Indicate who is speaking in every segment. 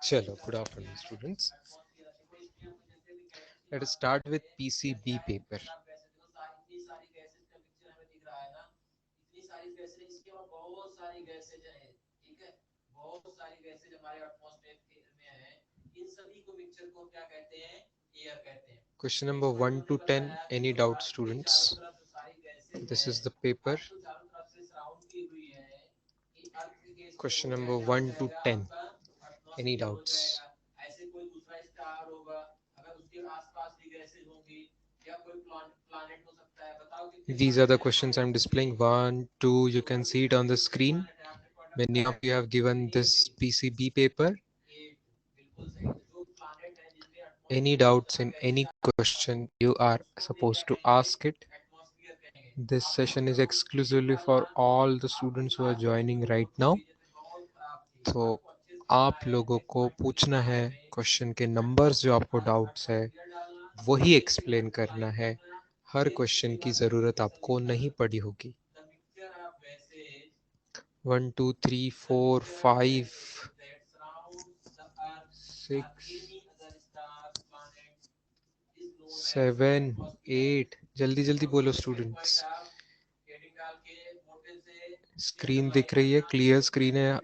Speaker 1: Chalo, good afternoon, students. Let us start with PCB paper. Question number 1 to 10. Any doubts, students? This is the paper. Question number 1 to 10. Any doubts? These are the questions I'm displaying. 1, 2, you can see it on the screen. Many of you have given this PCB paper. Any doubts in any question, you are supposed to ask it. This session is exclusively for all the students who are joining right now. तो आप लोगों को पूछना है, question के numbers जो आपको doubts है वही एक्सप्लेन करना है. हर क्वेश्चन की जरूरत आपको नहीं पड़ी होगी. 1 2 3 4 5 6 7 8. जल्दी जल्दी बोलो स्टूडेंट्स. स्क्रीन दिख रही है, क्लियर स्क्रीन है.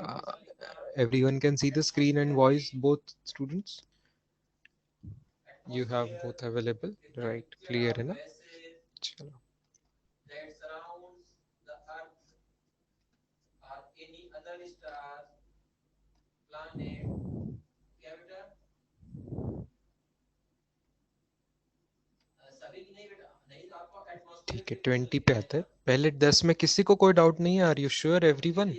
Speaker 1: Everyone can see the screen and voice, both students. You have both available, right? Clear है ना? चलो. ठीक है, 20 पे आता है. पहले 10 में किसी को कोई डाउट नहीं है? Are you sure everyone?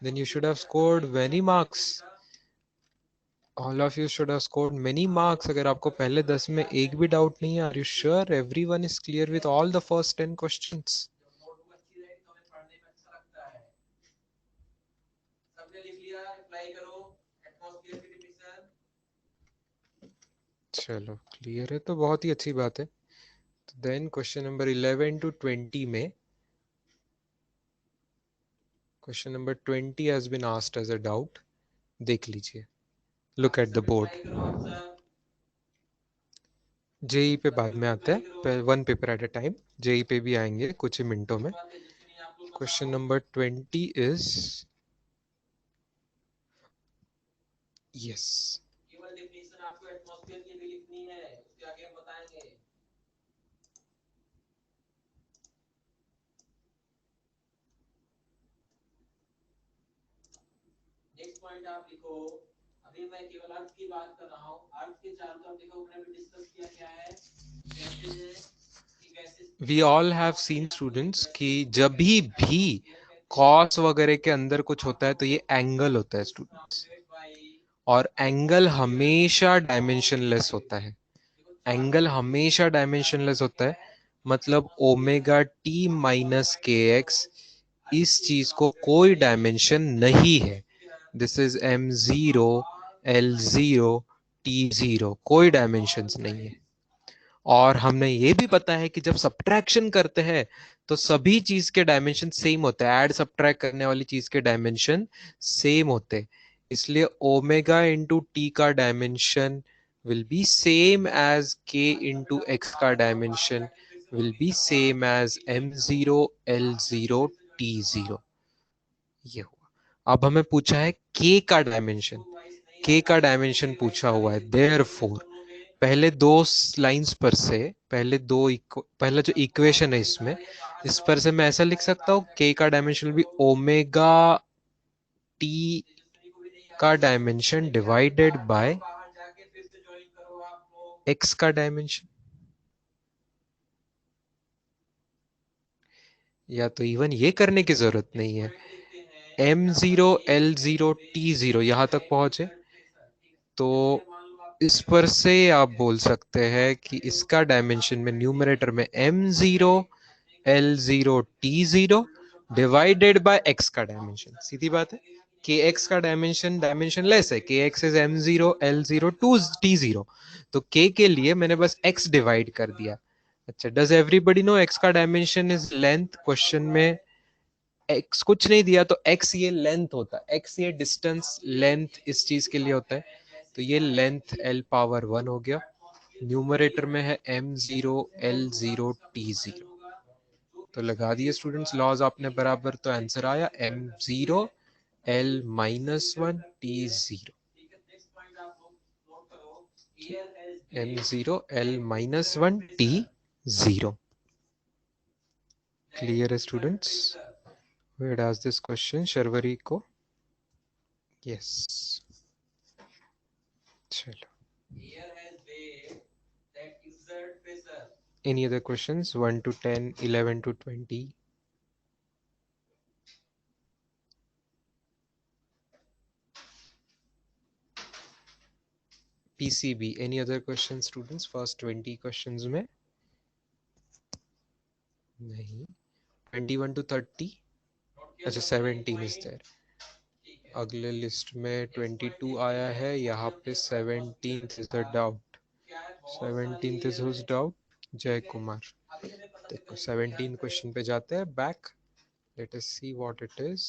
Speaker 1: Then you should have scored many marks. All of you should have scored many marks. अगर आपको पहले 10 में एक भी डाउट नहीं है, are you sure everyone is clear with all the first 10 questions? चलो, clear है तो बहुत ही अच्छी बात है. तो देन क्वेश्चन नंबर 11 to 20 में, question number 20 has been asked as a doubt. देख लीजिए. Look at the board. JEE पे बाद में आते हैं, one paper at a time. JEE पे भी आएंगे कुछ ही मिनटों में. Question number 20 is yes. Next point आप लिखो. अभी मैं केवल अर्थ की बात कर रहा हूँ. अर्थ के चारों तरफ देखो, हमने अभी डिस्कस किया क्या है. We all have seen students कि जब भी कॉस वगैरह के अंदर कुछ होता है तो ये एंगल होता है स्टूडेंट्स. और एंगल हमेशा डायमेंशनलेस होता है. एंगल हमेशा डायमेंशनलेस होता है. मतलब ओमेगा टी माइनस के एक्स, इस चीज को कोई डायमेंशन नहीं है. This is m0 l0 t0, कोई डायमेंशंस नहीं है. और हमने ये भी पता है कि जब सब्ट्रैक्शन करते हैं तो सभी चीज के डायमेंशन सेम होते हैं. ऐड सब्ट्रैक्ट करने वाली चीज के डायमेंशन सेम होते हैं. इसलिए ओमेगा इंटू टी का dimension will be same as k into x का dimension will be same as m0 l0 t0. ये हुआ. अब हमें पूछा है k का डायमेंशन. k का डायमेंशन पूछा हुआ है. देयरफॉर पहले दो लाइंस पर से, पहला जो इक्वेशन है इसमें, इस पर से मैं ऐसा लिख सकता हूँ k का डायमेंशन भी ओमेगा t का डायमेंशन डिवाइडेड बाय x का डायमेंशन. या तो इवन ये करने की जरूरत नहीं है. m0 l0 t0 यहां तक पहुंचे तो इस पर से आप बोल सकते हैं कि इसका डायमेंशन में न्यूमरेटर में m0 l0 t0 divided by x का डायमेंशन. सीधी बात है. kx का डायमेंशन लेस है. kx is m0 l0 t0. तो k के लिए मैंने बस x डिवाइड कर दिया. अच्छा, डज एवरीबडी नो x का डायमेंशन इज लेंथ? क्वेश्चन में x कुछ नहीं दिया तो x ये लेंथ होता है. x ये डिस्टेंस लेंथ इस चीज के लिए होता है. तो ये लेंथ L पावर 1 हो गया। न्यूमरेटर में है m0 L0 T0, तो लगा दिए स्टूडेंट्स लॉज आपने बराबर, तो आंसर आया m0 L minus 1 T0, m0 L minus 1 T0। Clear है students? Who had asked this question? Sharvari को? Yes. चलो, any other questions? 1 to 10, 11 to 20? PCB, any other questions students? First 20 questions में? नहीं। 21 to 30? अच्छा 17 is there. अगले list में 22 आया है, यहाँ पे 17th is the doubt. 17th is whose doubt? जय कुमार। देखो 17 क्वेश्चन पे जाते हैं back. Let us see what it is.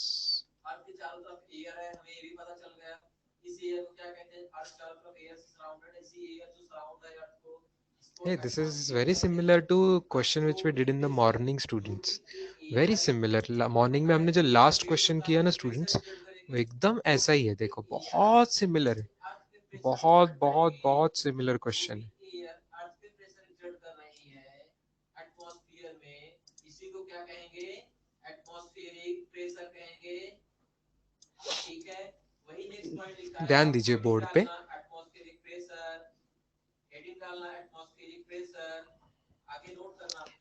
Speaker 1: Hey, this is very similar to question which we did in the morning students. Very similar. Morning में हमने जो last question किया ना स्टूडेंट्स, वो एकदम ऐसा ही है। देखो बहुत सिमिलर है, बहुत बहुत बहुत सिमिलर क्वेश्चन है। ध्यान दीजिए बोर्ड पे।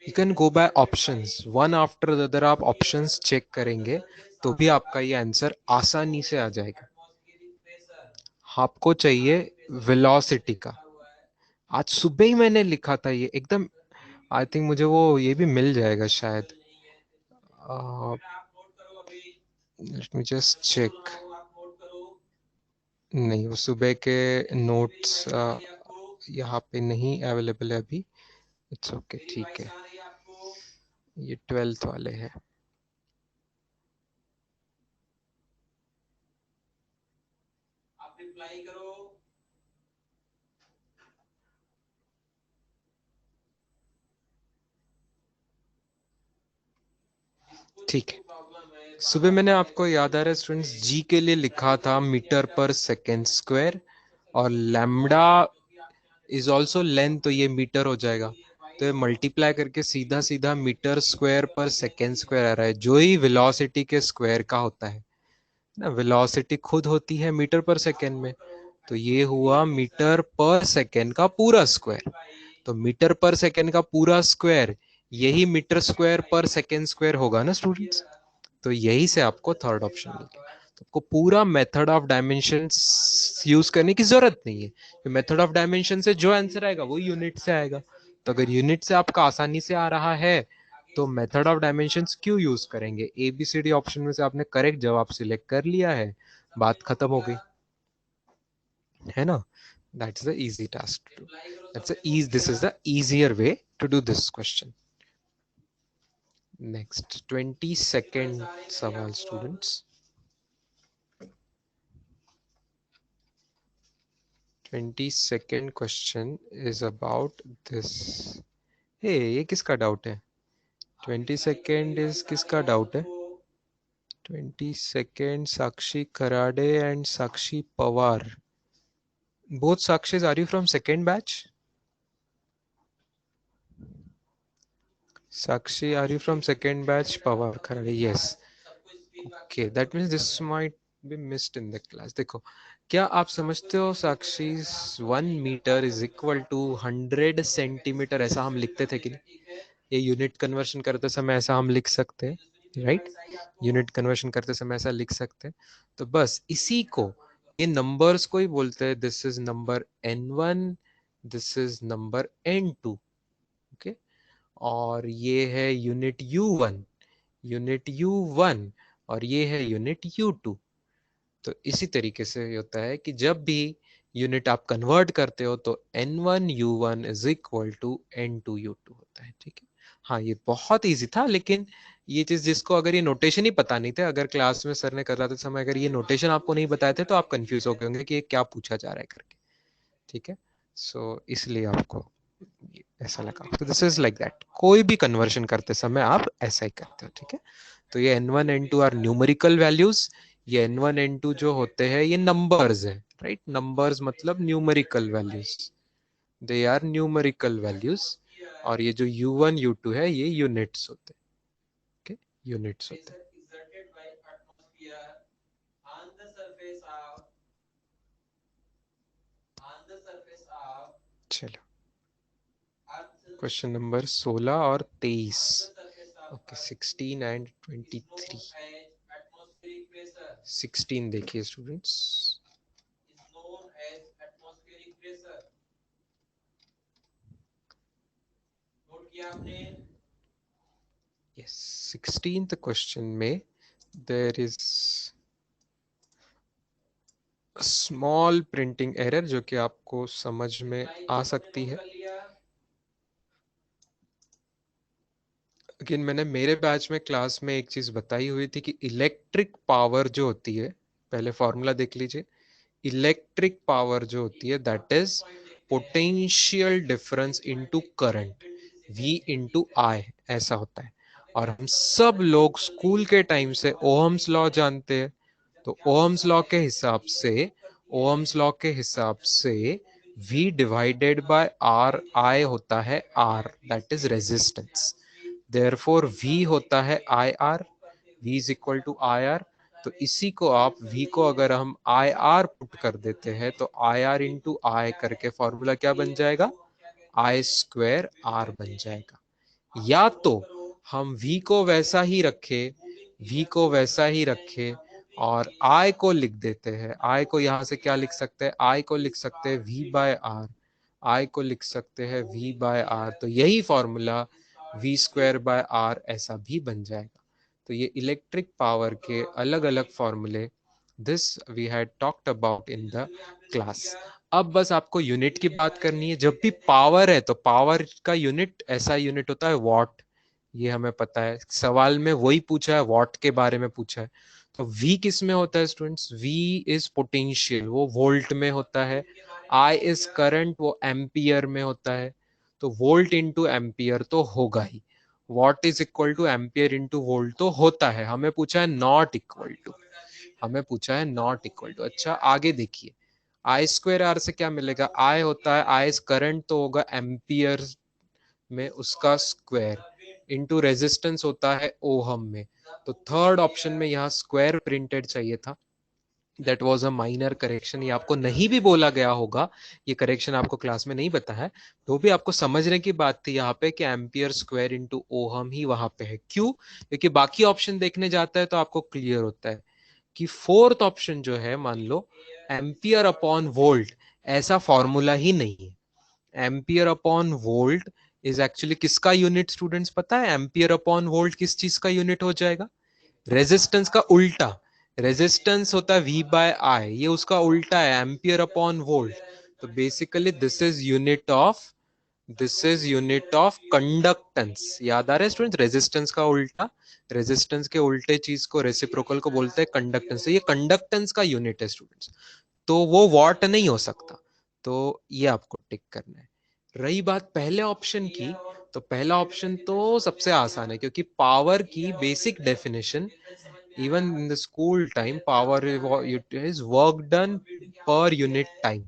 Speaker 1: You can go by options, one after the other आप options चेक करेंगे तो भी आपका ये आंसर आसानी से आ जाएगा। आपको चाहिए वेलोसिटी का। आज सुबह ही मैंने लिखा था ये एकदम, आई थिंक मुझे वो ये भी मिल जाएगा शायद। Let me just check. नहीं, वो सुबह के नोट्स यहाँ पे नहीं अवेलेबल है अभी। इट्स ओके, ठीक है, ये 12th वाले हैं। ठीक है, सुबह मैंने आपको याद आ रहा है स्टूडेंट्स, जी के लिए लिखा था मीटर पर सेकेंड स्क्वायर, और लैम्डा इज ऑल्सो लेंथ, तो ये मीटर हो जाएगा। तो ये मल्टीप्लाई करके सीधा सीधा मीटर स्क्वायर पर सेकेंड स्क्वायर आ रहा है, जो ही वेलोसिटी के स्क्वायर का होता है ना। वेलोसिटी खुद होती है मीटर पर सेकेंड में, तो ये हुआ मीटर पर सेकेंड का पूरा स्क्वायर। तो मीटर पर सेकेंड का पूरा स्क्वायर यही मीटर स्क्वायर पर सेकेंड स्क्वायर होगा ना स्टूडेंट्स। तो यही से आपको थर्ड ऑप्शन मिल गया। तो आपको पूरा मेथड ऑफ डायमेंशन यूज करने की जरूरत नहीं है। मेथड ऑफ डायमेंशन से जो आंसर आएगा वो यूनिट से आएगा। तो अगर यूनिट से आपका आसानी से आ रहा है तो मेथड ऑफ डायमेंशन क्यों यूज करेंगे। ABCD ऑप्शन में से आपने करेक्ट जवाब सिलेक्ट कर लिया है, बात खत्म हो गई है ना। That's the easy task to do. This is the easier way to do this question. Next 22nd सवाल students। 22nd question is about this. Hey, ये किसका डाउट है? 22nd is किसका डाउट है? 22nd Sakshi Karade and Sakshi Pawar. Both Sakshis, are you from second batch? Sakshi, are you from second batch? Pawar Karade, yes. Okay, that means this might be missed in the class. देखो, क्या आप समझते हो Sakshi 1 metre is equal to 100 centimetre, ऐसा हम लिखते थे कि नहीं? ये यूनिट कन्वर्शन करते समय ऐसा हम लिख सकते हैं, राइट? यूनिट कन्वर्शन करते समय ऐसा लिख सकते हैं। तो बस इसी को, ये नंबर्स को ही बोलते हैं, this is number n1, this is number n2, okay. और ये है यूनिट u1, यूनिट u1, और ये है यूनिट u2। तो इसी तरीके से होता है कि जब भी यूनिट आप कन्वर्ट करते हो तो N1U1 is equal to N2U2 होता है, ठीक है। हाँ, ये बहुत इजी था, लेकिन ये चीज जिसको अगर ये नोटेशन ही पता नहीं थे, अगर क्लास में सर ने कराते समय अगर ये नोटेशन आपको नहीं बताए थे तो आप कंफ्यूज हो गए होंगे कि ये क्या पूछा जा रहा है करके, ठीक है। सो इसलिए आपको ऐसा लगा, तो दिस इज लाइक दैट, कोई भी कन्वर्शन करते समय आप ऐसा ही करते हो, ठीक है। तो ये N1 N2 are numerical values, ये N1 N2 जो होते हैं ये नंबर्स है, राइट। नंबर्स मतलब numerical values, they are numerical values. और ये जो U1 U2 है ये यूनिट्स होते हैं, okay? यूनिट्स होते हैं। चलो, क्वेश्चन नंबर 16 और 23, ओके 16 एंड 23। 16 देखिए स्टूडेंट्स, यस 16th क्वेश्चन में there is small printing error जो कि आपको समझ में आ सकती है। लेकिन मैंने मेरे बैच में क्लास में एक चीज बताई हुई थी कि इलेक्ट्रिक पावर जो होती है, पहले फॉर्मूला देख लीजिए, इलेक्ट्रिक पावर जो होती है that is potential difference into current, V into I, ऐसा होता है। और हम सब लोग स्कूल के टाइम से ओहम्स लॉ जानते हैं, तो ओहम्स लॉ के हिसाब से, ओहम्स लॉ के हिसाब से V divided by R, I होता है R, that is resistance. Therefore V होता है IR, V is equal to IR। तो इसी को आप V को अगर हम IR पुट कर देते हैं तो IR इंटू आई करके फॉर्मूला क्या बन जाएगा, I स्क्वायर R बन जाएगा। या तो हम V को वैसा ही रखे, V को वैसा ही रखे और I को लिख देते हैं, I को यहां से क्या लिख सकते हैं, I को लिख सकते हैं V बाय आर, I को लिख सकते हैं V बाय आर, तो यही formula V square by R ऐसा भी बन जाएगा। तो ये इलेक्ट्रिक पावर के अलग अलग फॉर्मूले, this we had talked about in the class. अब बस आपको यूनिट की बात करनी है। जब भी पावर है तो पावर का यूनिट ऐसा यूनिट होता है वॉट, ये हमें पता है, सवाल में वही पूछा है, वॉट के बारे में पूछा है। तो V किस में होता है स्टूडेंट्स, V इज पोटेंशियल, वो वोल्ट में होता है। I इज करंट, वो एम्पियर में होता है। तो वोल्ट इंटू एम्पियर तो होगा ही, watt is equal to ampere into volt तो होता है। हमें पूछा है नॉट इक्वल टू, हमें पूछा है नॉट इक्वल टू। अच्छा आगे देखिए, आई स्क्वायर आर से क्या मिलेगा, आई होता है, आई करंट तो होगा एम्पियर में उसका स्क्वायर, इंटू रेजिस्टेंस होता है ओहम में। तो थर्ड ऑप्शन में यहाँ स्क्वायर प्रिंटेड चाहिए था, that was a minor correction. ये आपको नहीं भी बोला गया होगा, ये करेक्शन आपको क्लास में नहीं पता है, तो भी आपको समझने की बात थी यहाँ पे कि एम्पियर स्क्वायर इंटू ओहम ही वहां पे है। क्यों, क्योंकि बाकी ऑप्शन देखने जाता है तो आपको क्लियर होता है कि फोर्थ ऑप्शन जो है, मान लो एम्पियर अपॉन वोल्ट, ऐसा फॉर्मूला ही नहीं है। Ampere upon volt is actually किसका यूनिट स्टूडेंट्स पता है, एम्पियर अपॉन वोल्ट किस चीज का यूनिट हो जाएगा, रेजिस्टेंस का उल्टा। रेजिस्टेंस होता है V बाय आई, ये उसका उल्टा है एम्पियर अपॉन वोल्ट। तो basically this is unit of conductance. याद आ रहा है स्टूडेंट, रेजिस्टेंस का उल्टा, रेजिस्टेंस के उल्टे चीज को रेसिप्रोकल को बोलते हैं कंडक्टेंस। तो ये कंडक्टेंस का यूनिट है स्टूडेंट्स, तो वो वॉट नहीं हो सकता। तो ये आपको टिक करना है। रही बात पहले ऑप्शन की, तो पहला ऑप्शन तो सबसे आसान है, क्योंकि पावर की basic definition even in the school time, power is work done per unit time,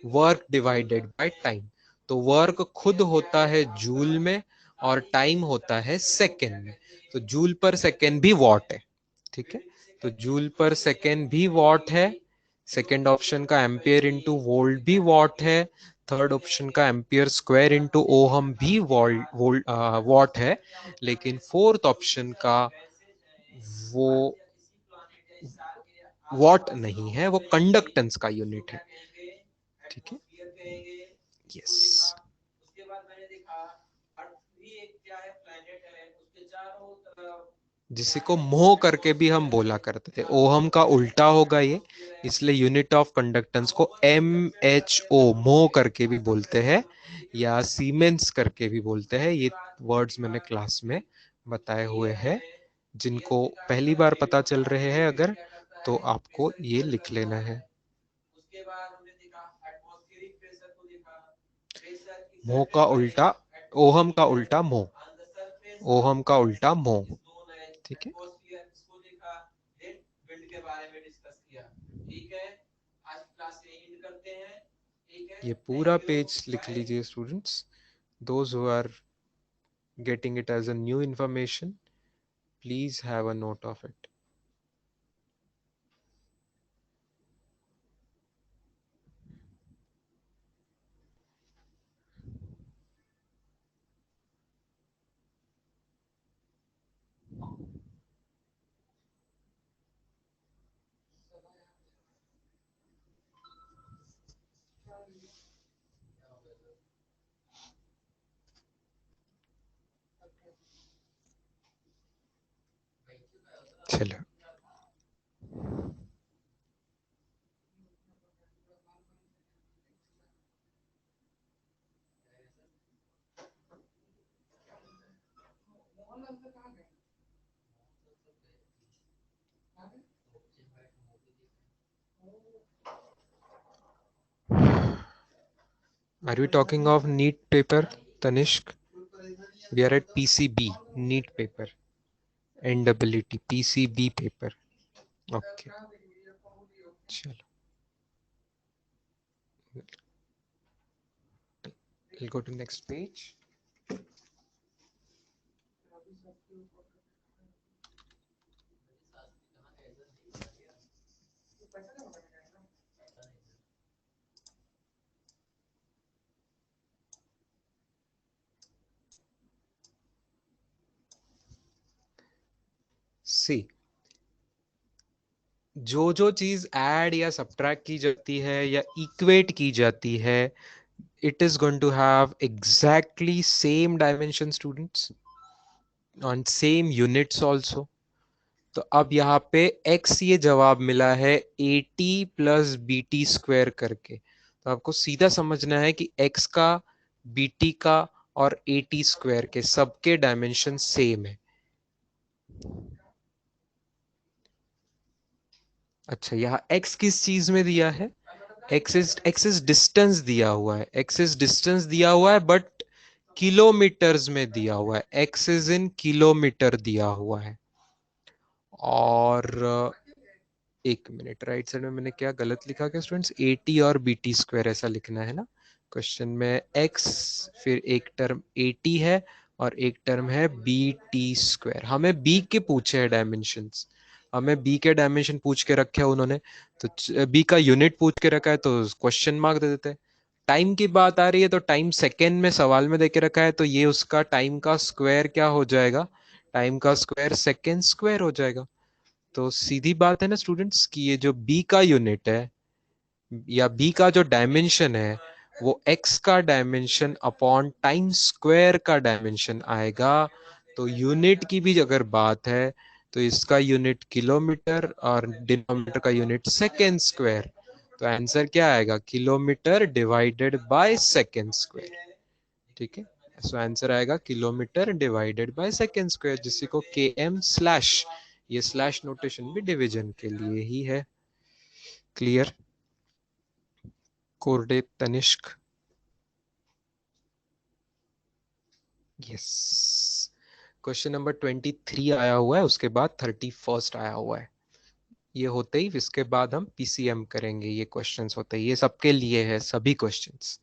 Speaker 1: work divided by time. तो वर्क खुद होता है जूल में और टाइम होता है सेकेंड में। तो जूल पर सेकेंड भी वॉट है, ठीक है। तो जूल पर सेकेंड भी वॉट है, सेकेंड ऑप्शन का एम्पियर इंटू वोल्ट भी वॉट है, थर्ड ऑप्शन का एम्पियर स्क्वायर इंटू ओहम भी वॉट है। लेकिन फोर्थ ऑप्शन का वो वॉट नहीं है, वो कंडक्टेंस का यूनिट है, ठीक है। यस, जिसी को मोह करके भी हम बोला करते थे। ओहम का उल्टा होगा ये, इसलिए यूनिट ऑफ कंडक्टेंस को MHO मोह करके भी बोलते हैं या सीमेंस करके भी बोलते हैं। ये वर्ड्स मैंने क्लास में बताए हुए हैं, जिनको पहली बार पता चल रहे हैं अगर, तो आपको ये लिख लेना है। मोह का उल्टा, ओहम का उल्टा मोह, ओहम का उल्टा मोह, ठीक है। ये पूरा पेज लिख लीजिए students, those who are getting it as a new information, please have a note of it. चलो, are we talking of neat paper, Tanishq? We are at PCB, neat paper, NEET, PCB paper. Okay, chalo, we'll go to next page. See, जो जो चीज add या subtract की जाती है या equate की जाती है, it is going to have exactly same dimension, students, on same units also. तो अब यहाँ पे x ये जवाब मिला है 80 प्लस BT स्क्वायर करके, तो आपको सीधा समझना है कि x का, BT का और 80 स्क्वायर के सबके डायमेंशन सेम है। अच्छा, यहाँ x किस चीज में दिया है? x इज डिस्टेंस दिया हुआ है, x इज डिस्टेंस दिया हुआ है, बट किलोमीटर्स में दिया हुआ है, x इज इन किलोमीटर दिया हुआ है। और एक मिनट, राइट साइड में मैंने क्या गलत लिखा क्या स्टूडेंट्स? 80 और BT स्क्वायर ऐसा लिखना है ना क्वेश्चन में। x, फिर एक टर्म 80 है और एक टर्म है BT स्क्वायर। हमें b के पूछे हैं डायमेंशंस, हमें b के डायमेंशन पूछ के रखे हैं उन्होंने, तो b का यूनिट पूछ के रखा है तो क्वेश्चन मार्क दे देते हैं। टाइम की बात आ रही है तो टाइम सेकेंड में सवाल में देके रखा है, तो ये उसका टाइम का स्क्वायर क्या हो जाएगा? टाइम का स्क्वायर सेकेंड स्क्वायर हो जाएगा। तो सीधी बात है ना स्टूडेंट्स कि ये जो b का यूनिट है या b का जो डायमेंशन है वो x का डायमेंशन अपॉन टाइम स्क्वायर का डायमेंशन आएगा। तो यूनिट की भी अगर बात है तो इसका यूनिट किलोमीटर और डिनोमिनेटर का यूनिट सेकेंड स्क्वायर, तो आंसर क्या आएगा? Kilometre divided by second square, ठीक है। सो आंसर आएगा kilometre divided by second square, जिसी को km स्लैश, ये स्लैश नोटेशन भी डिवीजन के लिए ही है। क्लियर कोरडे तनिष्क? यस। क्वेश्चन नंबर 23 आया हुआ है, उसके बाद 31 आया हुआ है। ये होते ही इसके बाद हम PCM करेंगे। ये क्वेश्चंस होते ही, ये सबके लिए है, सभी क्वेश्चंस।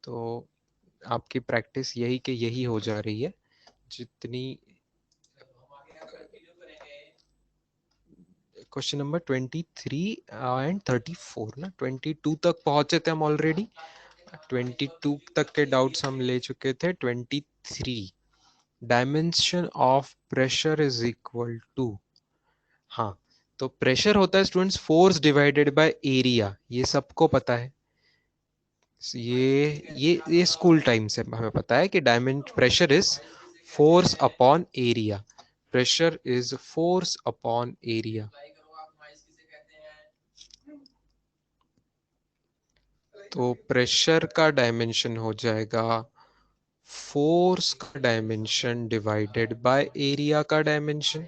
Speaker 1: तो आपकी प्रैक्टिस यही के यही हो जा रही है जितनी। क्वेश्चन नंबर 23 एंड 34 ना, 22 तक पहुंचे थे हम ऑलरेडी, 22 तक के डाउट्स हम ले चुके थे। 23, dimension of pressure is equal to, हाँ, तो प्रेशर होता है students force divided by area, ये सबको पता है। ये स्कूल टाइम से हमें पता है कि dimension pressure is force upon area. pressure is force upon area. तो प्रेशर का डायमेंशन हो जाएगा फोर्स का डायमेंशन डिवाइडेड बाय एरिया का डायमेंशन।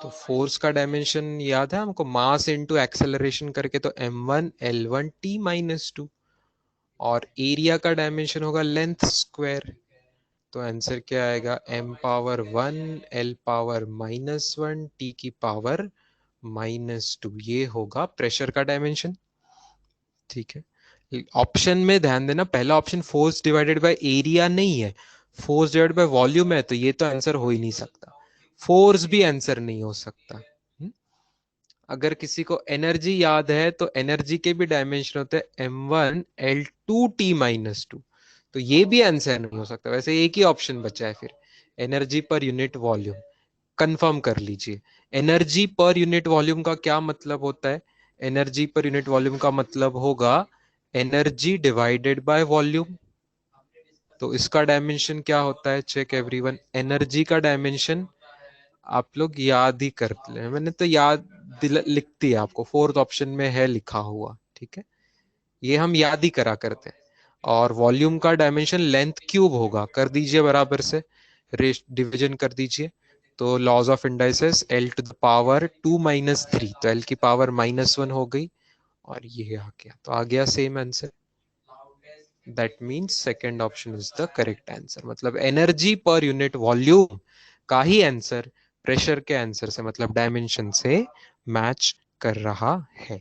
Speaker 1: तो फोर्स का डायमेंशन याद है हमको, मास इनटू एक्सेलरेशन करके, तो m1 l1 t minus two, और एरिया का डायमेंशन होगा लेंथ स्क्वायर। तो आंसर क्या आएगा, m power 1 l power -1 t की पावर -2, ये होगा प्रेशर का डायमेंशन। ठीक है, ऑप्शन में ध्यान देना, पहला option force divided by area नहीं है, फोर्स डिवाइडेड बाय वॉल्यूम है, तो ये तो आंसर हो ही नहीं सकता, फोर्स भी आंसर नहीं हो सकता। अगर किसी को एनर्जी याद है तो एनर्जी के भी डायमेंशन होते हैं m1 l2 t minus two, तो ये भी आंसर नहीं हो सकता। वैसे एक ही ऑप्शन बचा है फिर, energy per unit volume. Confirm कर लीजिए, एनर्जी पर यूनिट वॉल्यूम का क्या मतलब होता है, एनर्जी पर यूनिट वॉल्यूम का मतलब होगा एनर्जी डिवाइडेड बाय वॉल्यूम। तो इसका डायमेंशन क्या होता है, चेक एवरीवन, एनर्जी का डायमेंशन आप लोग याद ही कर ले, मैंने तो याद लिख दिया आपको, फोर्थ ऑप्शन में है लिखा हुआ, ठीक है, ये हम याद ही करा करते हैं। और वॉल्यूम का डायमेंशन लेंथ क्यूब होगा, कर दीजिए बराबर से, डिवीजन कर दीजिए। तो laws of indices, L to the power 2 minus 3, तो एल की पावर -1 हो गई, और ये आ गया, तो आ गया same answer. That means second option is the correct answer, मतलब एनर्जी पर यूनिट वॉल्यूम का ही आंसर प्रेशर के आंसर से, मतलब डायमेंशन से मैच कर रहा है।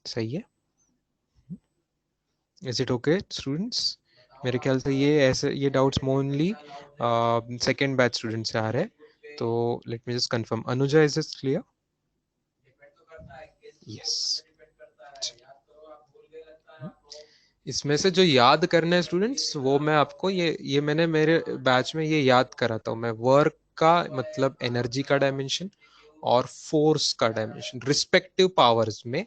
Speaker 1: सही है, इज इट ओके स्टूडेंट्स? मेरे ख्याल से ये ऐसे ये डाउट्स मोनली सेकेंड बैच स्टूडेंट से आ रहे हैं, तो late me just confirm, Anuja is it clear? Yes. इसमें से जो याद करना है स्टूडेंट्स, वो मैं आपको ये मैंने मेरे बैच में ये याद कराता हूँ मैं, वर्क का मतलब एनर्जी का डायमेंशन और फोर्स का डायमेंशन रिस्पेक्टिव पावर्स में,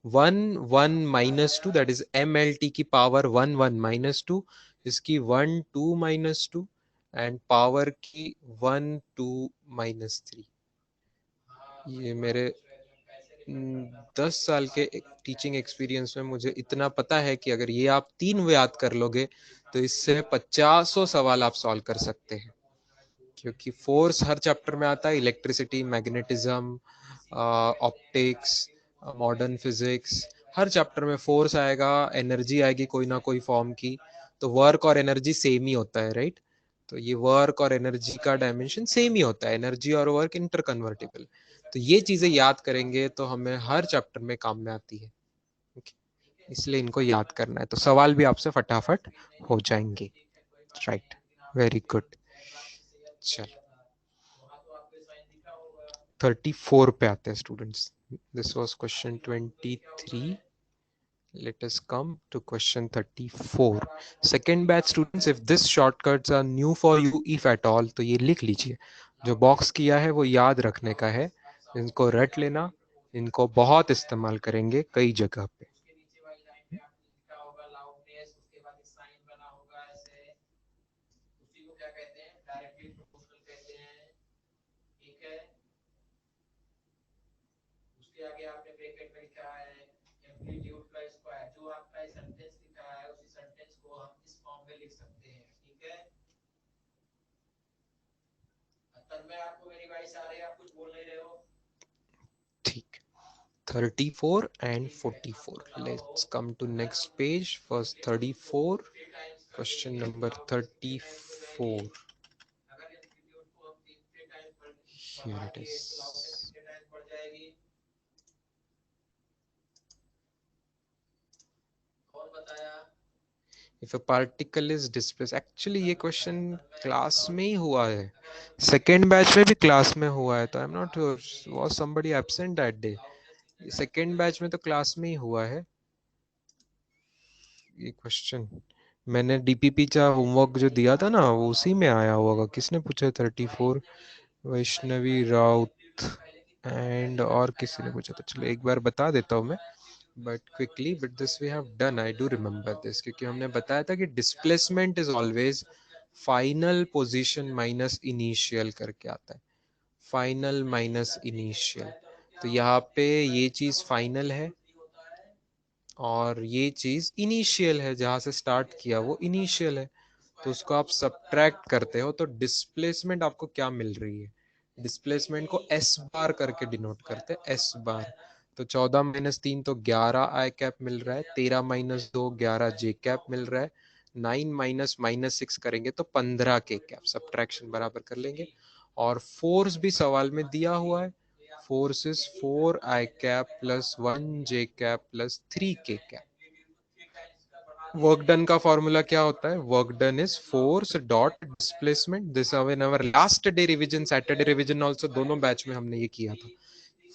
Speaker 1: 1 1 - 2 दैट इज mlt की पावर 1 1 - 2, इसकी 1 2 - 2, एंड पावर की 1 2 - 3। ये मेरे 10 साल के टीचिंग एक्सपीरियंस में मुझे इतना पता है कि अगर ये आप तीन याद कर लोगे तो इससे 50 सवाल आप सॉल्व कर सकते हैं, क्योंकि फोर्स हर चैप्टर में आता है, electricity, magnetism, optics, modern physics, हर चैप्टर में फोर्स आएगा, एनर्जी आएगी कोई ना कोई फॉर्म की, तो वर्क और एनर्जी सेम ही होता है, राइट? तो ये वर्क और एनर्जी का डायमेंशन सेम ही होता है, एनर्जी और वर्क इंटर कन्वर्टिबल। तो ये चीजें याद करेंगे तो हमें हर चैप्टर में काम में आती है, इसलिए इनको याद करना है, तो सवाल भी आपसे फटाफट हो जाएंगे, राइट? Very good. चलो 34 पे आते हैं students, this was question 23, let us come to question 34. Second batch students, if this shortcuts are new for you if at all, तो ये लिख लीजिए, जो बॉक्स किया है वो याद रखने का है, इनको रट लेना, इनको बहुत इस्तेमाल करेंगे कई जगह पे। ठीक, 34 and 44, let's come to next page, first 34, question number 34, here it is. If a particle is displaced, actually ये क्वेश्चन क्लास में ही हुआ है, सेकेंड बैच में भी क्लास में हुआ है, तो I am not was somebody absent that day, second batch में तो क्लास में ही हुआ है ये क्वेश्चन। मैंने डीपीपी का होमवर्क जो दिया था ना, वो उसी में आया होगा। किसने पूछा 34? वैष्णवी राउत एंड और किसी ने पूछा था, चलो एक बार बता देता हूँ मैं, but quickly, but this we have done, I do remember this, क्योंकि हमने बताया था कि displacement is always final position minus initial करके आता है, फाइनल माइनस इनिशियल। तो यहाँ पे ये चीज फाइनल है और ये चीज इनिशियल है, जहां से स्टार्ट किया वो इनिशियल है। तो उसको आप सब्ट्रैक्ट करते हो तो डिस्प्लेसमेंट आपको क्या मिल रही है, डिस्प्लेसमेंट को एस बार करके डिनोट करते हैं, एस बार। तो 14 माइनस 3 तो 11 आई कैप मिल रहा है, 13 माइनस 2 11 जे कैप मिल रहा है, 9 माइनस माइनस 6 करेंगे तो 15 के कैप, सब्ट्रैक्शन बराबर कर लेंगे। और फोर्स भी सवाल में दिया हुआ है, force is 4 I cap plus 1 J cap plus 3 के कैप। वर्क डन का फॉर्मूला क्या होता है, work done is force dot displacement. This in our last day revision, Saturday revision also, दोनों बैच में हमने ये किया था,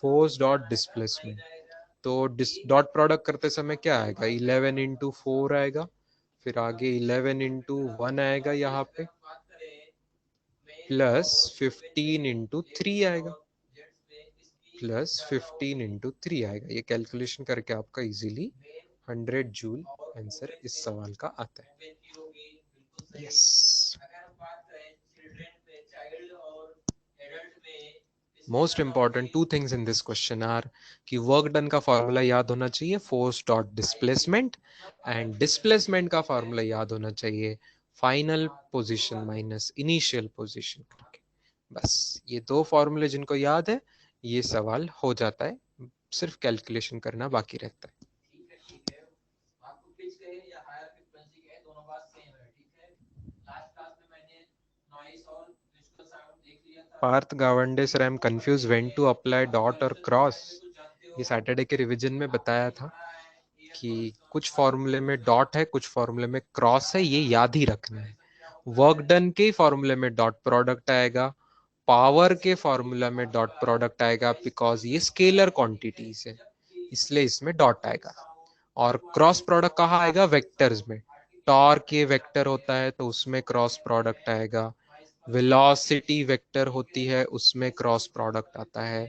Speaker 1: फोर्स डॉट डिस्प्लेसमेंट। तो डॉट प्रोडक्ट करते समय क्या आएगा, 11 इंटू 4 आएगा, फिर आगे 11 इंटू 1 आएगा यहाँ पे, प्लस 15 इंटू 3 आएगा, प्लस 15 इंटू 3 आएगा। ये कैलकुलेशन करके आपका इजीली 100 जूल आंसर इस सवाल का आता है। Yes, most important two things in this question are कि वर्क डन का फॉर्मूला याद होना चाहिए, force dot displacement, and displacement का फॉर्मूला याद होना चाहिए, final position minus initial position करके। बस ये दो फॉर्मूले जिनको याद है ये सवाल हो जाता है, सिर्फ कैलकुलेशन करना बाकी रहता है। Parth Gawande sir, I am confuse when to apply dot और क्रॉस। ये सैटरडे के रिवीजन में बताया था कि कुछ फॉर्मूले में डॉट है, कुछ फॉर्मूले में क्रॉस है, ये याद ही रखना है। वर्क डन के फॉर्मूले में डॉट प्रोडक्ट आएगा, पावर के फॉर्मूला में डॉट प्रोडक्ट आएगा, बिकॉज ये स्केलर क्वांटिटीज है इसलिए इसमें डॉट आएगा। और क्रॉस प्रोडक्ट कहाँ आएगा, वेक्टर्स में, टॉर्क ये वेक्टर होता है तो उसमें क्रॉस प्रोडक्ट आएगा, वेलोसिटी वेक्टर होती है उसमें क्रॉस प्रोडक्ट आता है।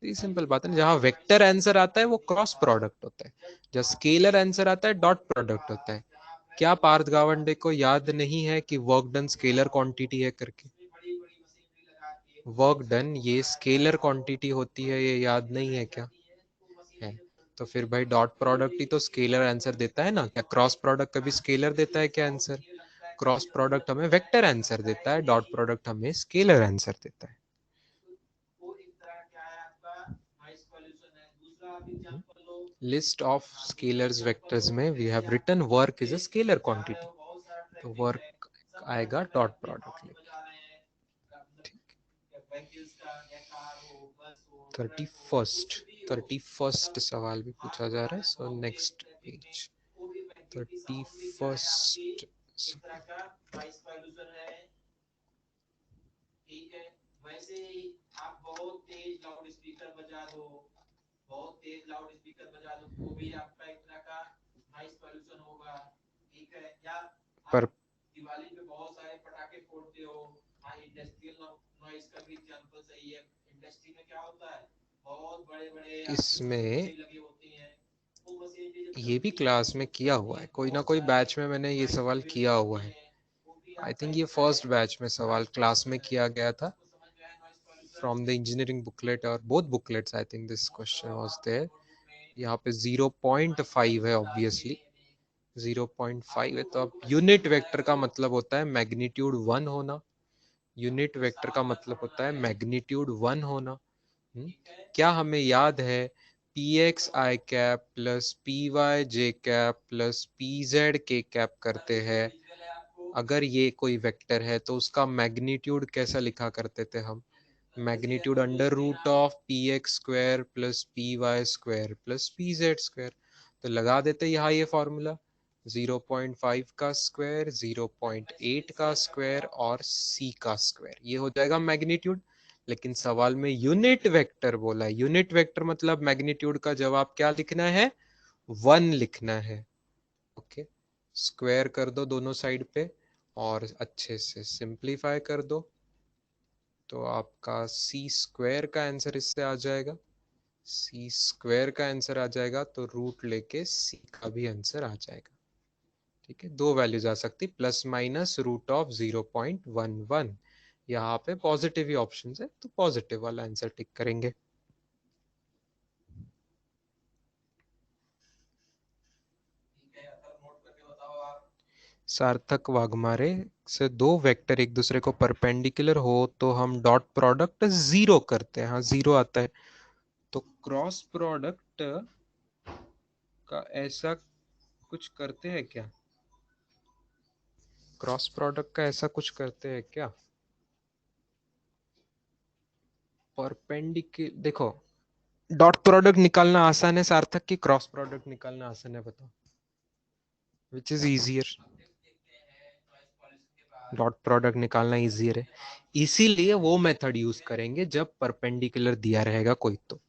Speaker 1: ये सिंपल बात है, जहां वेक्टर आंसर आता है वो क्रॉस प्रोडक्ट होता है, जब स्केलर आंसर आता है डॉट प्रोडक्ट होता है। क्या पार्थ गावंडे को याद नहीं है कि वर्क डन स्केलर क्वांटिटी है करके, वर्क डन ये स्केलर क्वांटिटी होती है, ये याद नहीं है क्या है? तो फिर भाई डॉट प्रोडक्ट ही तो स्केलर आंसर देता है ना, क्या क्रॉस प्रोडक्ट कभी स्केलर देता है क्या आंसर? क्रॉस प्रोडक्ट हमें वेक्टर आंसर देता है, डॉट प्रोडक्ट हमें स्केलर आंसर देता है। लिस्ट ऑफ स्केलर्स वेक्टर्स में we have written work is a scalar quantity, तो वर्क आएगा डॉट प्रोडक्ट लेके। ठीक, 31st सवाल भी पूछा जा रहा है, सो नेक्स्ट पेज 31st। पर इसमें ये भी क्लास में किया हुआ है, कोई ना कोई बैच में मैंने ये सवाल किया हुआ है। आई थिंक ये फर्स्ट बैच में सवाल क्लास में किया गया था फ्रॉम द इंजीनियरिंग बुकलेट, और both booklets I think this question was there. यहाँ पे 0.5 है, ऑब्वियसली 0.5 है, तो अब यूनिट वेक्टर का मतलब होता है मैग्नीट्यूड 1 होना, यूनिट वेक्टर का मतलब होता है मैग्नीट्यूड 1 होना। क्या हमें याद है, पी एक्स आई कैप प्लस पी वाई जे कैप प्लस पी जेड के कैप करते हैं, अगर ये कोई वेक्टर है तो उसका मैग्नीट्यूड कैसा लिखा करते थे हम, magnitude under root of P X square plus P Y square plus P Z square. तो लगा देते यहाँ ये फॉर्मूला, 0.5 का स्क्वायर, 0.8 का स्क्वायर और c का स्क्वायर, ये हो जाएगा मैग्नीट्यूड। लेकिन सवाल में यूनिट वेक्टर बोला है, यूनिट वेक्टर मतलब मैग्नीट्यूड का जवाब क्या लिखना है, 1 लिखना है। ओके, स्क्वायर कर दो दोनों साइड पे और अच्छे से सिंप्लीफाई कर दो, तो आपका सी स्क्वायर का आंसर इससे आ जाएगा, सी स्क्वायर का आंसर आ जाएगा तो रूट लेके सी का भी आंसर आ जाएगा। ठीक है, दो वैल्यूज आ सकती, प्लस माइनस रूट ऑफ 0.11। यहाँ पे पॉजिटिव ही ऑप्शन है तो पॉजिटिव वाला आंसर टिक करेंगे। सार्थक वाघमारे से दो वेक्टर एक दूसरे को परपेंडिकुलर हो तो हम डॉट प्रोडक्ट जीरो करते हैं। हाँ, जीरो आता है। तो क्रॉस प्रोडक्ट का ऐसा कुछ करते हैं क्या? क्रॉस प्रोडक्ट का ऐसा कुछ करते हैं क्या? परपेंडिकुलर देखो, डॉट प्रोडक्ट निकालना आसान है सार्थक की क्रॉस प्रोडक्ट निकालना आसान है? बताओ which is easier? Dot product निकालना इजियर है, इसीलिए वो मेथड यूज करेंगे जब परपेंडिकुलर दिया रहेगा कोई। तो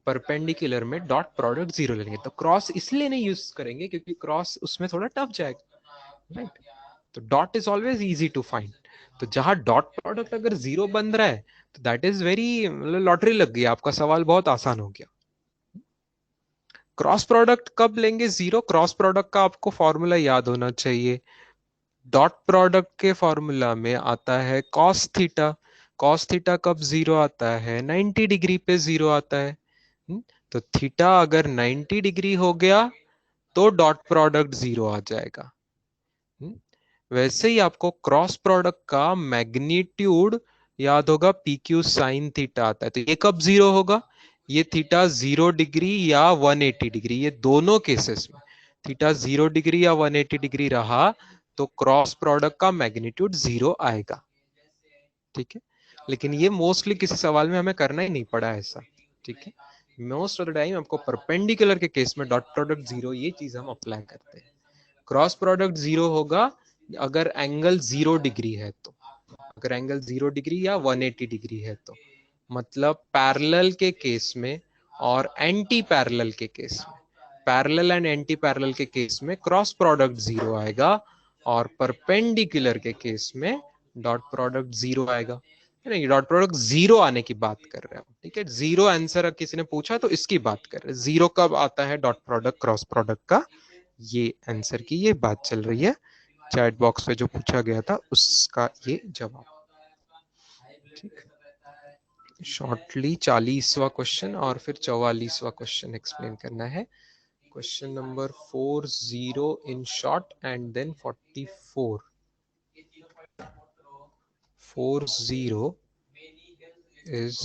Speaker 1: परपेंडिकुलर में डॉट प्रोडक्ट जीरो लेंगे। तो क्रॉस इसलिए नहीं यूज करेंगे क्योंकि क्रॉस उसमें थोड़ा टफ जाएगा, राइट? तो dot is always easy to find. तो जहां डॉट प्रोडक्ट अगर जीरो बन रहा है तो दैट इज वेरी, लॉटरी लग गई, आपका सवाल बहुत आसान हो गया। क्रॉस प्रोडक्ट कब लेंगे जीरो? क्रॉस प्रोडक्ट का आपको फॉर्मूला याद होना चाहिए। डॉट प्रोडक्ट के फॉर्मूला में आता है कॉस थीटा। कॉस थीटा कब जीरो आता है? 90 डिग्री पे जीरो आता है। तो थीटा अगर 90 डिग्री हो गया तो डॉट प्रोडक्ट जीरो आ जाएगा। वैसे ही आपको क्रॉस प्रोडक्ट का मैग्नीट्यूड याद होगा, पी क्यू साइन थीटा आता है। तो ये कब जीरो होगा? ये थीटा 0 डिग्री या 180 डिग्री, ये दोनों केसेस में थीटा 0 डिग्री या 180 डिग्री रहा तो क्रॉस प्रोडक्ट का मैग्नीट्यूड जीरो आएगा। ठीक है, लेकिन ये मोस्टली किसी सवाल में हमें करना ही नहीं पड़ा ऐसा। ठीक है, मोस्ट ऑफ द टाइम आपको परपेंडिकुलर के केस में डॉट प्रोडक्ट जीरो ये चीज हम अप्लाई करते हैं। क्रॉस प्रोडक्ट जीरो होगा अगर एंगल 0 डिग्री है तो, अगर एंगल 0 डिग्री या 180 डिग्री है तो, मतलब पैरेलल के केस में और एंटी पैरेलल के केस में, पैरेलल एंड एंटी पैरेलल के केस में क्रॉस प्रोडक्ट जीरो आएगा और परपेंडिकुलर के केस में डॉट प्रोडक्ट जीरो आएगा। नहीं, डॉट प्रोडक्ट जीरो आने की बात कर रहे हो। ठीक है, जीरो आंसर किसी ने पूछा तो इसकी बात कर रहे हैं, जीरो कब आता है डॉट प्रोडक्ट क्रॉस प्रोडक्ट का, ये आंसर की ये बात चल रही है। चैट बॉक्स पे जो पूछा गया था उसका ये जवाब। ठीक, शॉर्टली 40वां क्वेश्चन और फिर 44वां क्वेश्चन एक्सप्लेन करना है। Question number 40 in short and then 44। 40 is,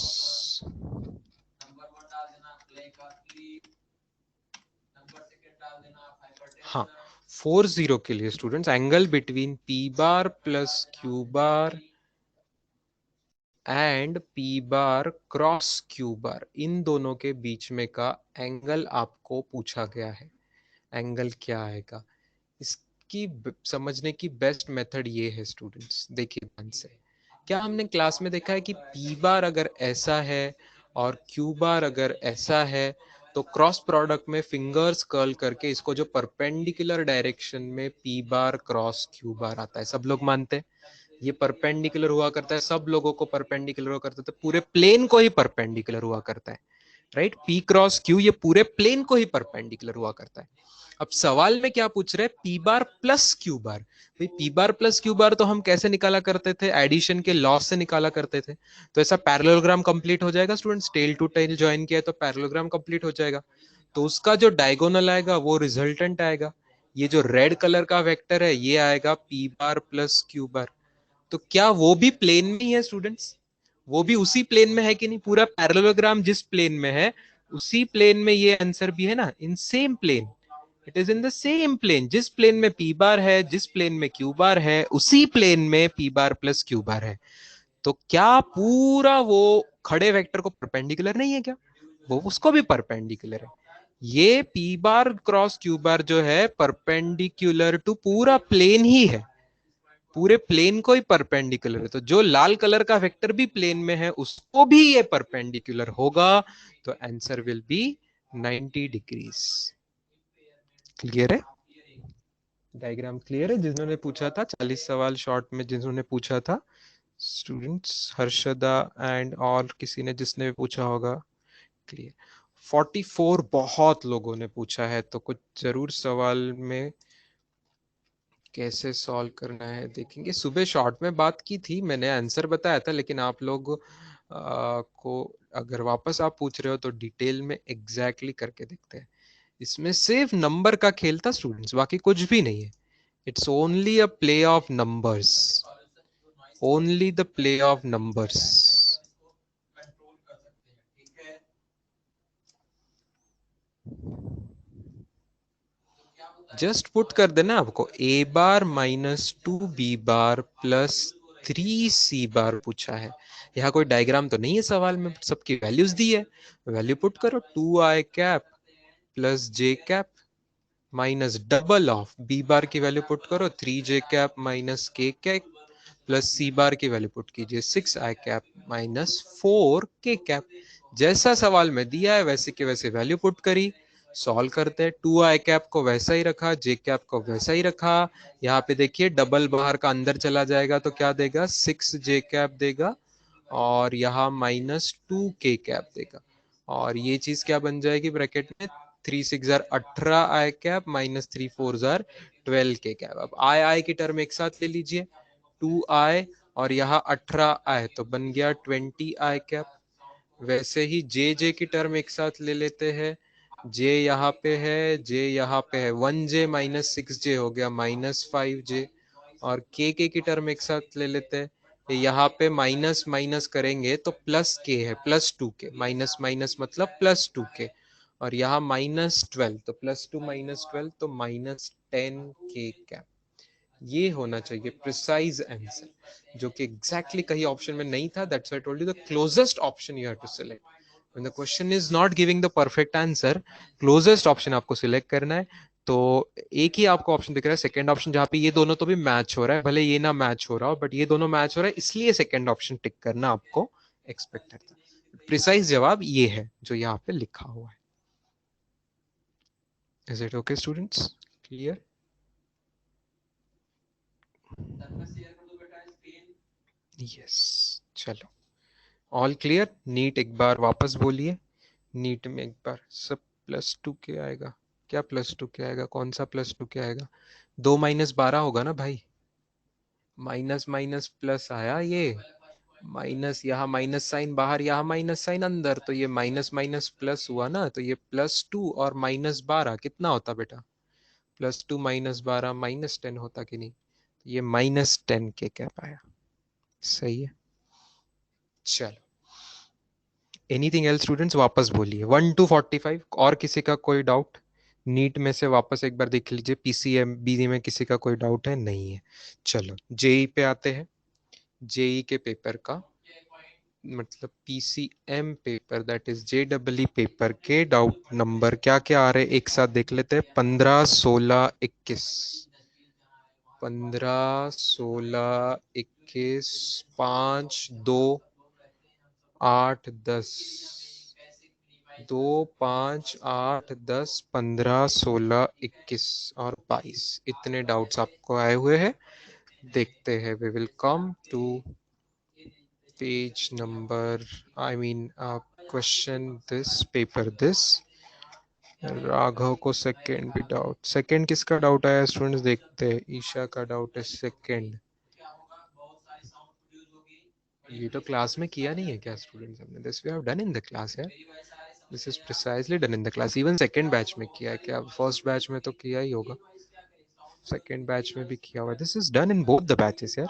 Speaker 1: हाँ, 40 के लिए students angle between P bar plus Q bar and P bar cross Q bar, इन दोनों के बीच में का एंगल आपको पूछा गया है। एंगल क्या आएगा? इसकी समझने की बेस्ट मेथड ये है स्टूडेंट्स, देखिए ध्यान से। क्या हमने क्लास में देखा है कि पी बार अगर ऐसा है और क्यू बार अगर ऐसा है तो क्रॉस प्रोडक्ट में फिंगर्स कर्ल करके इसको जो परपेंडिकुलर डायरेक्शन में पी बार क्रॉस क्यू बार आता है, सब लोग मानते हैं ये परपेंडिकुलर हुआ करता है, सब लोगों को परपेंडिकुलर हुआ करता है, तो पूरे प्लेन को ही परपेंडिकुलर हुआ करता है, राइट? पी क्रॉस क्यू ये पूरे प्लेन को ही परपेंडिकुलर हुआ करता है। अब सवाल में क्या पूछ रहे हैं? P bar plus Q bar. भाई P bar plus Q bar तो हम कैसे निकाला करते थे? एडिशन के लॉ से निकाला करते थे। तो ऐसा पैरेललोग्राम कंप्लीट हो जाएगा students, tail to tail join किया तो पैरेललोग्राम कंप्लीट हो जाएगा। तो उसका जो डायगोनल आएगा वो रिजल्टेंट आएगा। ये जो रेड कलर का वेक्टर है ये आएगा P bar plus Q bar. तो क्या वो भी प्लेन में ही है स्टूडेंट्स? वो भी उसी प्लेन में है कि नहीं? पूरा पैरेललोग्राम जिस प्लेन में है उसी प्लेन में ये आंसर भी है ना, in same plane. It is in the same plane, जिस प्लेन में पी बार है जिस प्लेन में क्यू बार है उसी प्लेन में पी बार प्लस क्यू बार है। तो क्या पूरा वो खड़े वेक्टर को परपेंडिकुलर नहीं है क्या? वो उसको भी परपेंडिकुलर है। ये पी बार क्रॉस क्यू बार जो है परपेंडिकुलर टू पूरा प्लेन ही है, पूरे प्लेन को ही परपेंडिकुलर है। तो जो लाल कलर का वेक्टर भी प्लेन में है उसको भी ये परपेंडिकुलर होगा। तो answer will be 90 degrees. Clear है? डायग्राम क्लियर है? जिन्होंने पूछा था 40 सवाल शॉर्ट में जिन्होंने पूछा था स्टूडेंट्स, हर्षदा एंड और किसी ने जिसने भी पूछा होगा, क्लियर? 44 बहुत लोगों ने पूछा है तो कुछ जरूर सवाल में कैसे सॉल्व करना है देखेंगे। सुबह शॉर्ट में बात की थी, मैंने आंसर बताया था, लेकिन आप लोग को अगर वापस आप पूछ रहे हो तो डिटेल में एग्जैक्टली करके देखते हैं। इसमें सिर्फ नंबर का खेल था स्टूडेंट्स, बाकी कुछ भी नहीं है। It's only a play of numbers, only the play of numbers. Just put कर देना आपको a bar minus two B bar plus 3c bar पूछा है। यहाँ कोई डायग्राम तो नहीं है सवाल में, सबकी वैल्यूज दी है, वैल्यू पुट करो 2i cap plus j cap minus double of b bar की वैल्यू पुट करो 3j cap minus k cap plus C bar की वैल्यू पुट कीजिए 6i cap minus 4k cap. जैसा सवाल में दिया है वैसे के वैसे वैल्यू पुट करी, सॉल्व करते हैं। 2i कैप को वैसा ही रखा, j कैप को वैसा ही रखा। यहाँ पे देखिए डबल बाहर का अंदर चला जाएगा तो क्या देगा, 6j कैप देगा, और यहाँ माइनस 2k कैप देगा। और ये चीज क्या बन जाएगी ब्रैकेट में, 3 6 18 i cap minus 3 4 12k cap. अब आई की टर्म एक साथ ले लीजिए, 2i और यहाँ 18i तो बन गया 20i कैप। वैसे ही जे जे की टर्म एक साथ ले लेते हैं, जे यहाँ पे है, जे यहाँ पे है, 1j माइनस 6j हो गया माइनस 5j। और के की टर्म एक साथ ले लेते हैं, यहाँ पे माइनस माइनस करेंगे तो प्लस के है, प्लस 2k, माइनस माइनस मतलब प्लस 2k। और यहाँ माइनस 12 तो प्लस 2 माइनस 12 तो माइनस 10k कैप। ये होना चाहिए प्रिसाइज आंसर, जो कि एग्जैक्टली कहीं ऑप्शन में नहीं था। That's why I told you the closest option you have to select when the question is not giving the perfect answer. Closest option आपको सिलेक्ट करना है। तो एक ही आपको ऑप्शन दिख रहा है, सेकंड ऑप्शन, जहां पे ये दोनों तो भी मैच हो रहा है, भले ये ना मैच हो रहा हो बट ये दोनों मैच हो रहा है, इसलिए सेकंड ऑप्शन टिक करना आपको एक्सपेक्टेड था। प्रिसाइज जवाब ये है जो यहाँ पे लिखा हुआ है। Is it okay students, clear? Yes, चलो ऑल क्लियर। नीट एक बार वापस बोलिए, नीट में एक बार सब प्लस टू के आएगा। क्या प्लस टू के आएगा, कौन सा प्लस टू के आएगा? 2 - 12 होगा ना भाई, माइनस माइनस प्लस आया ये, माइनस यहाँ माइनस साइन बाहर, यहाँ माइनस साइन अंदर, तो ये माइनस माइनस प्लस हुआ ना, तो ये +2 और -12 कितना होता बेटा, +2 -12 -10 होता कि नहीं? ये -10 के कैप आया, सही है। चलो एनीथिंग एल्स स्टूडेंट्स, वापस बोलिए 1 to 45। और किसी का कोई डाउट? नीट में से वापस एक बार देख लीजिए, पीसीएम बीडी में किसी का कोई डाउट है? नहीं है। चलो जेई पे आते हैं। जेई के पेपर का मतलब PCM paper, that is JW paper के डाउट नंबर क्या क्या आ रहे हैं एक साथ देख लेते हैं। 15 16 21, 15 16 21, 5 2 8 10, 2 5 8 10 15 16 21 और 22, इतने डाउट्स आपको आए हुए हैं। देखते हैं, we will come to page number, I mean question this, paper this. Raghav को सेकंड भी डाउट, सेकंड किसका डाउट आया स्टूडेंट्स देखते हैं। ईशा का डाउट है सेकंड। ये तो क्लास में किया नहीं है क्या स्टूडेंट्स, हमने this we have done in the class है, this is precisely done in the class. Even second batch में किया है क्या, फर्स्ट बैच में तो किया ही होगा, सेकंड बैच में भी किया हुआ। This is done in both the batches यार,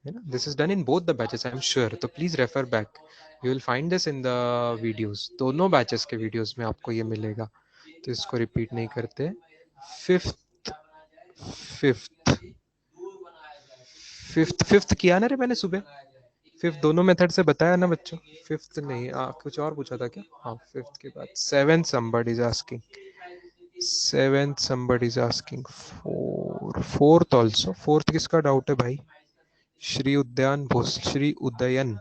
Speaker 1: है ना, this is done in both the batches I am sure. तो please refer back, you will find this in the videos, दोनों बैचेस के वीडियोस में आपको ये मिलेगा, तो इसको रिपीट नहीं करते। फिफ्थ फिफ्थ फिफ्थ फिफ्थ किया ना रे मैंने सुबह, फिफ्थ दोनों मेथड से बताया ना बच्चों। फिफ्थ नहीं, कुछ और पूछा था क्या? हाँ फिफ्थ के बाद seventh somebody is asking, seventh somebody is asking, fourth also, fourth किसका डाउट है भाई? श्री उद्यान भोस, श्री उदयन,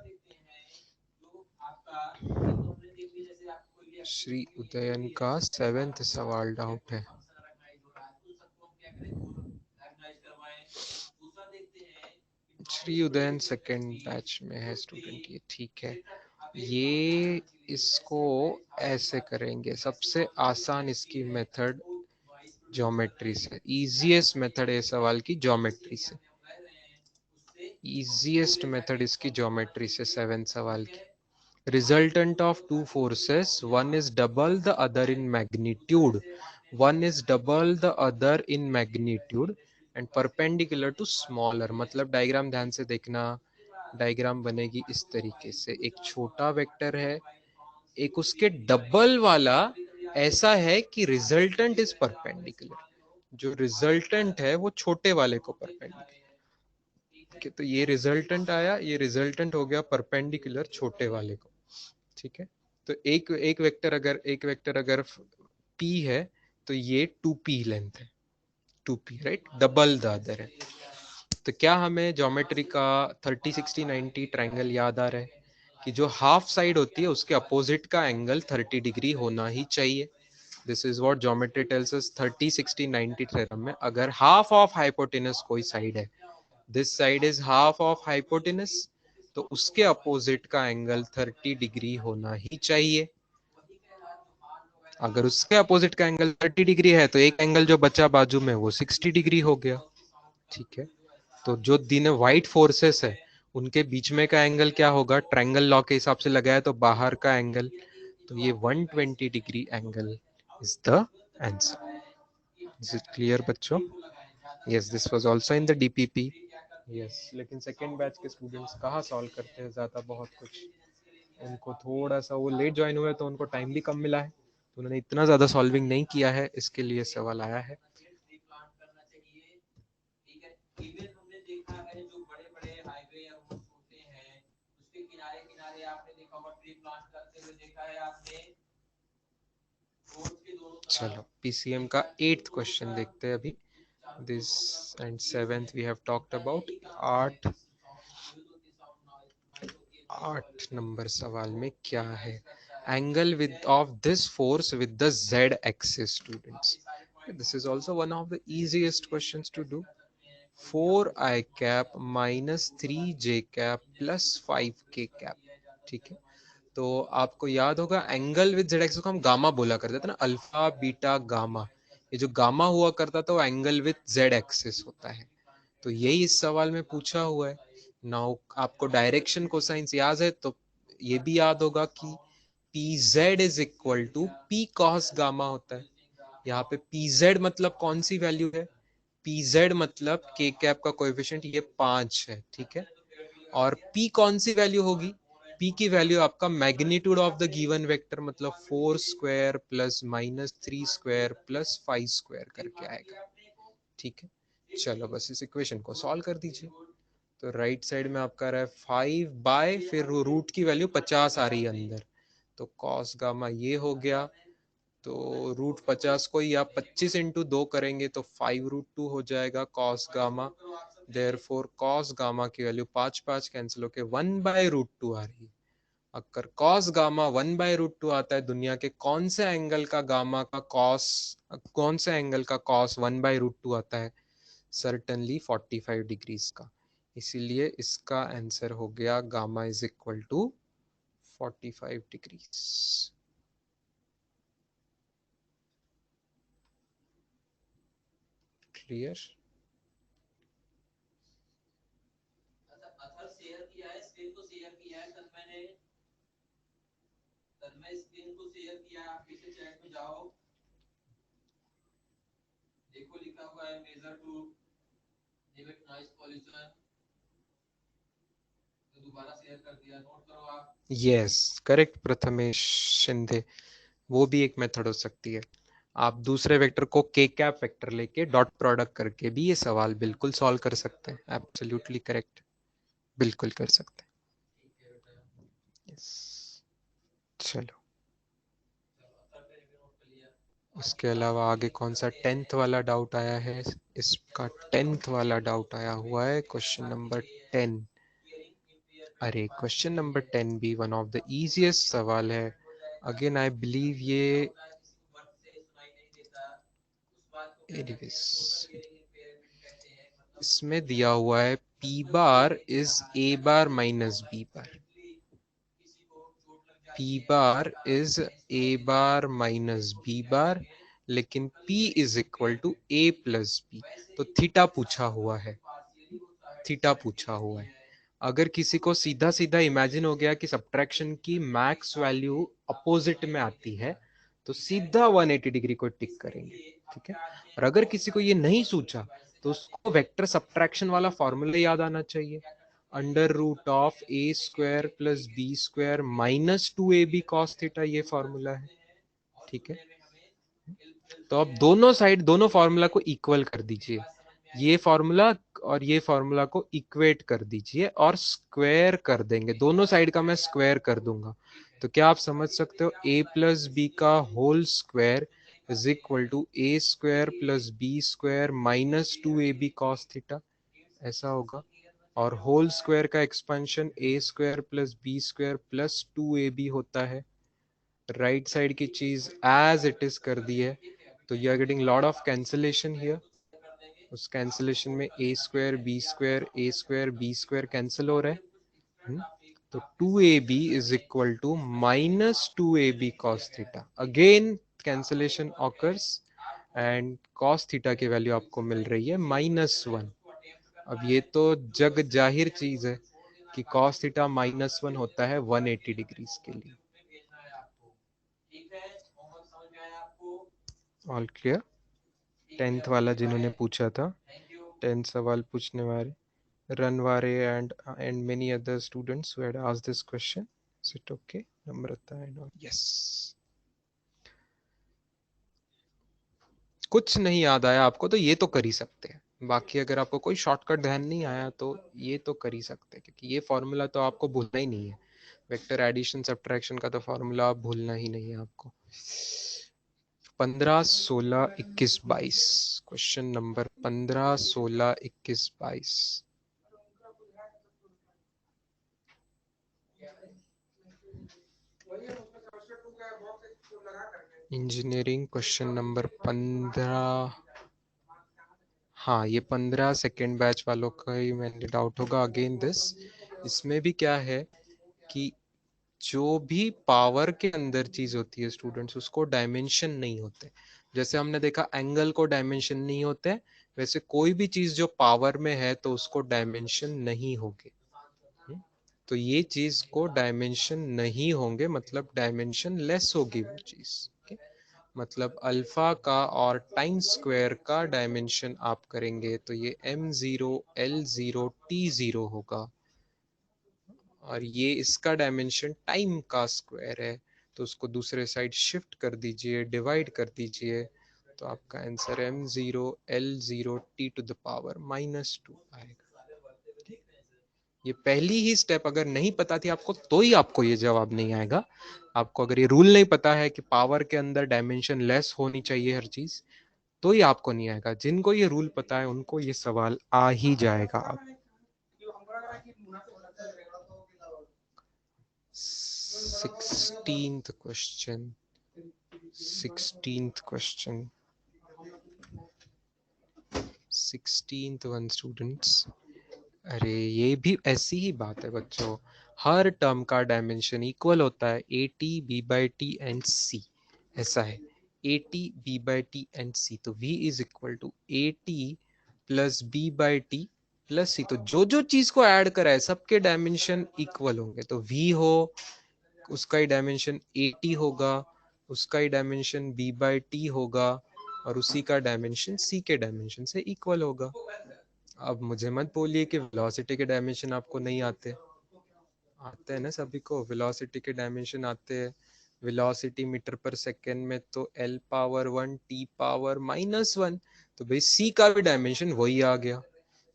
Speaker 1: श्री उदयन का सेवेंथ सवाल डाउट है। श्री उदयन सेकेंड बैच में है स्टूडेंट, ये ठीक है। ये इसको ऐसे करेंगे, सबसे आसान इसकी मेथड ज्योमेट्री से, इजीएस्ट मेथड है सवाल की ज्योमेट्री से, इजीएस्ट मेथड इसकी ज्योमेट्री से 7 सवाल की। Resultant of two forces, one is double the other in magnitude, one is double the other in magnitude and perpendicular to smaller। मतलब डायग्राम ध्यान से देखना, डायग्राम बनेगी इस तरीके से, एक छोटा वेक्टर है, एक उसके डबल वाला ऐसा है कि रिजल्टेंट इज परपेंडिकुलर, जो रिजल्टेंट है वो छोटे वाले को परपेंडिकुलर, तो ये रिजल्टेंट आया, ये रिजल्टेंट हो गया परपेंडिकुलर छोटे वाले को, ठीक है। तो एक वेक्टर अगर p है तो ये 2p लेंथ है, 2p right, double the other है। तो क्या हमें ज्योमेट्री का 30 60 90 ट्रायंगल याद आ रहा है कि जो हाफ साइड होती है उसके अपोजिट का एंगल 30 डिग्री होना ही चाहिए। This is what geometry tells us 30 60 90 theorem में। अगर हाफ ऑफ हाइपोटेनस कोई साइड है, this side is half of hypotenuse, तो उसके अपोजिट का एंगल 30 डिग्री होना ही चाहिए। अगर उसके अपोजिट का एंगल 30 डिग्री है तो एक एंगल जो बचा बाजू में वो 60 डिग्री हो गया, ठीक है। तो जो दिन व्हाइट फोर्सेस है उनके बीच में का एंगल क्या होगा, ट्रायंगल लॉ के हिसाब से लगाया तो बाहर का एंगल, तो ये 120 degree angle is the answer. Is it clear बच्चों? Yes, this was also in the DPP. Yes, लेकिन सेकंड बैच के स्टूडेंट्स कहाँ सॉल्व करते हैं ज्यादा बहुत कुछ, उनको थोड़ा सा, वो लेट ज्वाइन हुए तो उनको टाइम भी कम मिला है, तो उन्होंने इतना ज्यादा सॉल्विंग नहीं किया है, इसके लिए सवाल आया है। चलो पीसीएम का 8th क्वेश्चन देखते हैं अभी। This and 7th we have talked about. 8 number सवाल में क्या है, angle with of this force with the Z axis students. This is also one of the easiest questions to do. 4i cap minus 3j cap plus 5k cap, ठीक है। तो आपको याद होगा एंगल विद जेड एक्सिस को हम gamma बोला करते थे ना, अल्फा बीटा गामा। ये जो गामा हुआ करता था वो एंगल विद जेड एक्सिस होता है, तो यही इस सवाल में पूछा हुआ है। नाउ आपको डायरेक्शन कोसाइंस याद है तो ये भी याद होगा कि pz is equal to p cos gamma होता है। यहाँ पे pz मतलब कौन सी वैल्यू है, pz मतलब k कैप का कोएफिशिएंट ये 5 है, ठीक है। और p कौन सी वैल्यू होगी, p की वैल्यू आपका magnitude of the given vector, मतलब 4 square plus minus 3 square plus 5 square करके आएगा, ठीक है। चलो बस इस इक्वेशन को सॉल्व कर दीजिए। तो राइट साइड में आपका रहा है 5 बाय, फिर रूट की वैल्यू 50 आ रही है अंदर, तो कॉस गामा ये हो गया। तो रूट 50 को ही आप 25 इंटू 2 करेंगे तो 5√2 हो जाएगा cos gamma. Therefore cos gamma की वैल्यू 5 5 कैंसिल होके 1/√2 आ रही है। अगर कॉस गामा 1/√2 आता है, दुनिया के कौन से एंगल का गामा का कॉस, कौन से एंगल का कॉस 1/√2 आता है, सर्टनली 45 डिग्रीज का। इसीलिए इसका आंसर हो गया gamma is equal to 45 degrees. Clear? Yes correct Prathamesh Shinde, वो भी एक मेथड हो सकती है। आप दूसरे वेक्टर को के कैप वेक्टर लेके डॉट प्रोडक्ट करके भी ये सवाल बिल्कुल सॉल्व कर सकते हैं। एब्सोल्युटली करेक्ट, बिल्कुल कर सकते हैं। yes. चलो उसके अलावा आगे कौन सा 10th वाला डाउट आया है, इसका 10th वाला डाउट आया हुआ है क्वेश्चन नंबर 10। अरे क्वेश्चन नंबर 10 भी वन ऑफ द इजीएस्ट सवाल है। अगेन आई बिलीव ये एनीवेज, इसमें दिया हुआ है p bar is a bar minus b bar, p bar is a bar minus b bar लेकिन P is equal to A plus B. तो theta पूछा हुआ है, थीटा पूछा हुआ है। अगर किसी को सीधा सीधा इमेजिन हो गया कि सब्ट्रैक्शन की मैक्स वैल्यू अपोजिट में आती है तो सीधा 180 डिग्री को टिक करेंगे, ठीक है। और अगर किसी को ये नहीं सोचा तो उसको वेक्टर सब्ट्रैक्शन वाला फॉर्मूला याद आना चाहिए, under root of A square plus B square minus 2ab cos theta, ये फॉर्मूला है, ठीक है। तो अब दोनों साइड दोनों फॉर्मूला को इक्वल कर दीजिए, ये फॉर्मूला और ये फॉर्मूला को इक्वेट कर दीजिए और स्क्वायर कर देंगे, दोनों साइड का मैं स्क्वायर कर दूंगा। तो क्या आप समझ सकते हो, a प्लस बी का whole square is equal to A square plus B square minus 2ab cos theta, ऐसा होगा। और होल स्क्वायर का expansion A square plus B square plus 2ab होता है। राइट साइड की चीज एज इट इज कर दी है, तो you are getting lot of cancellation here. उस कैंसिलेशन में A square B square cancel हो रहा है। तो 2ab is equal to minus 2ab cos theta, again cancellation occurs and cos theta की वैल्यू आपको मिल रही है -1। अब ये तो जग जाहिर चीज है कि cos थीटा -1 होता है 180 डिग्रीज के लिए। All clear? 10th वाला जिन्होंने पूछा था, 10 सवाल पूछने वाले Ranware and many other students who had asked this question. Is it okay, Namrata and all? Yes. कुछ नहीं याद आया आपको तो ये तो कर ही सकते हैं, बाकी अगर आपको कोई शॉर्टकट ध्यान नहीं आया तो ये तो कर ही सकते हैं, क्योंकि ये फॉर्मूला तो आपको भूलना ही नहीं है। वेक्टर एडिशन सब्ट्रैक्शन का तो फॉर्मूला आप भूलना ही नहीं है आपको। 15, 16, 21, 22, question number 15, 16, 21, 22। Engineering question number 15। हाँ, ये 15 सेकेंड बैच वालों का ही मैंने डाउट होगा अगेन दिस। इसमें भी क्या है कि जो भी पावर के अंदर चीज होती है स्टूडेंट्स, उसको डायमेंशन नहीं होते। जैसे हमने देखा एंगल को डायमेंशन नहीं होते, वैसे कोई भी चीज जो पावर में है तो उसको डायमेंशन नहीं होंगे। तो ये चीज को डायमेंशन नहीं होंगे मतलब डायमेंशन लेस होगी वो चीज। मतलब अल्फा का और टाइम स्क्वायर का डायमेंशन आप करेंगे तो ये m0 l0 t0 होगा, और ये इसका डायमेंशन टाइम का स्क्वायर है, तो उसको दूसरे साइड शिफ्ट कर दीजिए, डिवाइड कर दीजिए, तो आपका answer m0 l0 t to the power -2 आएगा। ये पहली ही स्टेप अगर नहीं पता थी आपको तो ही आपको ये जवाब नहीं आएगा। आपको अगर ये रूल नहीं पता है कि पावर के अंदर डायमेंशन लेस होनी चाहिए हर चीज, तो ही आपको नहीं आएगा। जिनको ये रूल पता है उनको ये सवाल आ ही जाएगा। अब 16th question, 16th question, 16th one students. अरे ये भी ऐसी ही बात है बच्चों, हर टर्म का डायमेंशन इक्वल होता है A T B by T and C, ऐसा है A T B by T and C. तो v is equal to A T plus B by T plus C. तो जो जो चीज को ऐड करा है सबके डायमेंशन इक्वल होंगे, तो v हो उसका ही डायमेंशन ए टी होगा, उसका ही डायमेंशन बी बाई टी होगा, और उसी का डायमेंशन सी के डायमेंशन से इक्वल होगा। अब मुझे मत बोलिए कि वेलोसिटी के डायमेंशन आपको नहीं आते, आते हैं ना सभी को, वेलोसिटी के डायमेंशन आते हैं। वेलोसिटी मीटर पर सेकेंड में तो l पावर 1 t पावर -1, तो भाई c का भी डायमेंशन वही आ गया,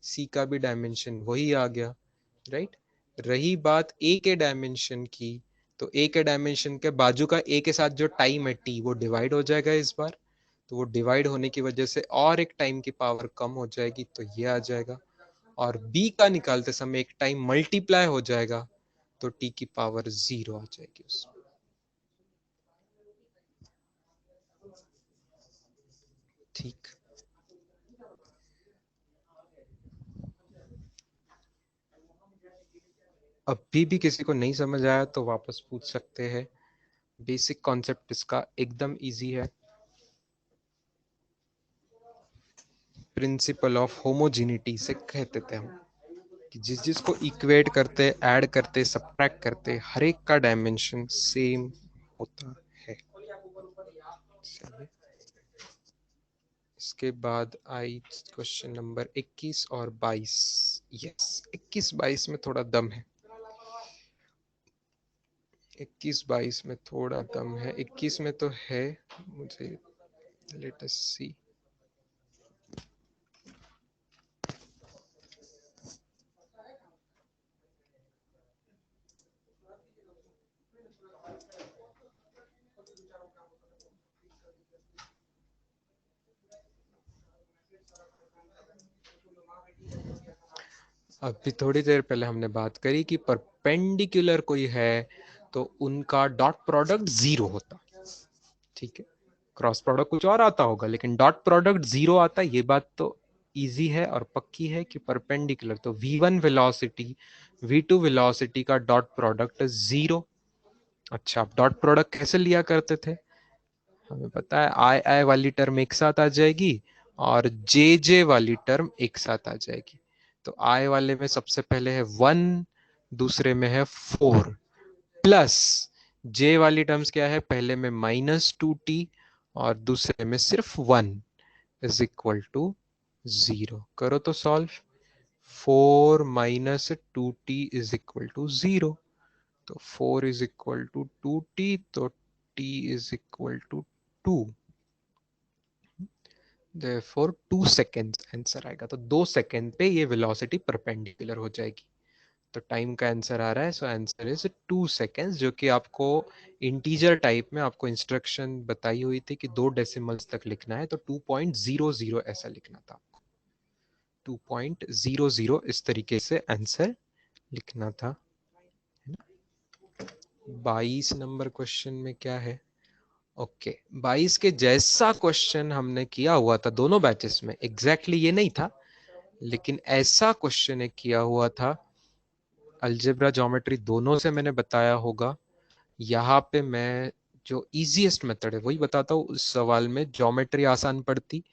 Speaker 1: c का भी डायमेंशन वही आ गया, राइट। रही बात a के डायमेंशन की, तो a के डायमेंशन के बाजू का a के साथ जो टाइम है t वो डिवाइड हो जाएगा इस बार, तो वो डिवाइड होने की वजह से और एक टाइम की पावर कम हो जाएगी, तो ये आ जाएगा। और b का निकालते समय एक टाइम मल्टीप्लाई हो जाएगा, तो t की पावर 0 आ जाएगी उसमें। ठीक, अभी भी किसी को नहीं समझ आया तो वापस पूछ सकते हैं। बेसिक कॉन्सेप्ट इसका एकदम इजी है। प्रिंसिपल ऑफ होमोजिनिटी से कहते थे हम कि जिस जिसको इक्वेट करते, ऐड करते, सब्ट्रैक्ट करते, हर एक का डायमेंशन सेम होता है। इसके बाद आई क्वेश्चन नंबर 21 और 22। यस, 21-22 में थोड़ा दम है। 21-22 में थोड़ा दम है, 21 में तो है। मुझे लेट अस सी। अभी थोड़ी देर पहले हमने बात करी कि परपेंडिकुलर कोई है तो उनका डॉट प्रोडक्ट 0 होता। ठीक है, क्रॉस प्रोडक्ट कुछ और आता होगा लेकिन डॉट प्रोडक्ट 0 आता है, ये बात तो इजी है और पक्की है कि परपेंडिकुलर तो v1 वेलोसिटी v2 वेलोसिटी का डॉट प्रोडक्ट 0। अच्छा, डॉट प्रोडक्ट कैसे लिया करते थे? हमें पता है आई आई वाली टर्म एक साथ आ जाएगी और जे जे वाली टर्म एक साथ आ जाएगी। तो आई वाले में सबसे पहले है 1, दूसरे में है 4, प्लस जे वाली टर्म्स क्या है, पहले में -2t और दूसरे में सिर्फ 1 इज इक्वल टू 0। करो तो solve. 4 - 2t is equal to 0। तो 4 इज इक्वल टू 2t, तो t is equal to 2। Therefore 2 seconds answer आएगा। तो 2 सेकेंड पे ये वेलोसिटी परपेंडिकुलर हो जाएगी। तो टाइम का आंसर आ रहा है, सो आंसर इज 2 सेकेंड्स, जो कि आपको इंटीजर टाइप में आपको इंस्ट्रक्शन बताई हुई थी कि 2 डेसिमल्स तक लिखना है, तो 2.00 ऐसा लिखना था आपको। 2.00 इस तरीके से आंसर लिखना था। 22 नंबर क्वेश्चन में क्या है? ओके, 22 के जैसा क्वेश्चन हमने किया हुआ था दोनों बैचेस में, एग्जैक्टली ये नहीं था लेकिन ऐसा क्वेश्चन एक किया हुआ था। अलजेब्रा ज्योमेट्री दोनों से मैंने बताया होगा। यहाँ पे मैं जो इजीएस्ट मेथड है वही बताता हूँ। उस सवाल में ज्योमेट्री आसान पड़ती।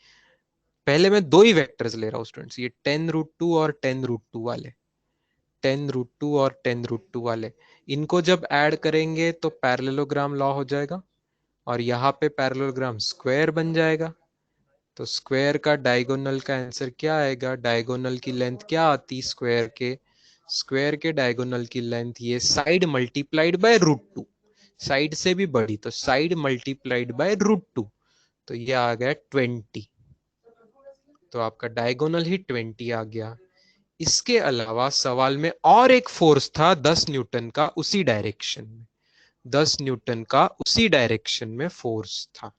Speaker 1: पहले मैं दो ही वेक्टर्स ले रहा हूँ स्टूडेंट्स, ये 10√2 और 10√2 वाले, 10√2 और 10√2 वाले, इनको जब ऐड करेंगे तो पैरेललोग्राम लॉ हो जाएगा और यहाँ पे पैरेललोग्राम स्क्वायर बन जाएगा। तो स्क्वायर का डायगोनल का आंसर क्या आएगा? डायगोनल की लेंथ क्या आती स्क्वायर के? स्क्वायर के डायगोनल की लेंथ ये साइड मल्टीप्लाइड बाय √2, साइड से भी बड़ी तो साइड मल्टीप्लाइड बाय √2, तो ये आ गया 20। तो आपका डायगोनल ही 20 आ गया। इसके अलावा सवाल में और एक फोर्स था 10 न्यूटन का उसी डायरेक्शन में, 10 न्यूटन का उसी डायरेक्शन में फोर्स था,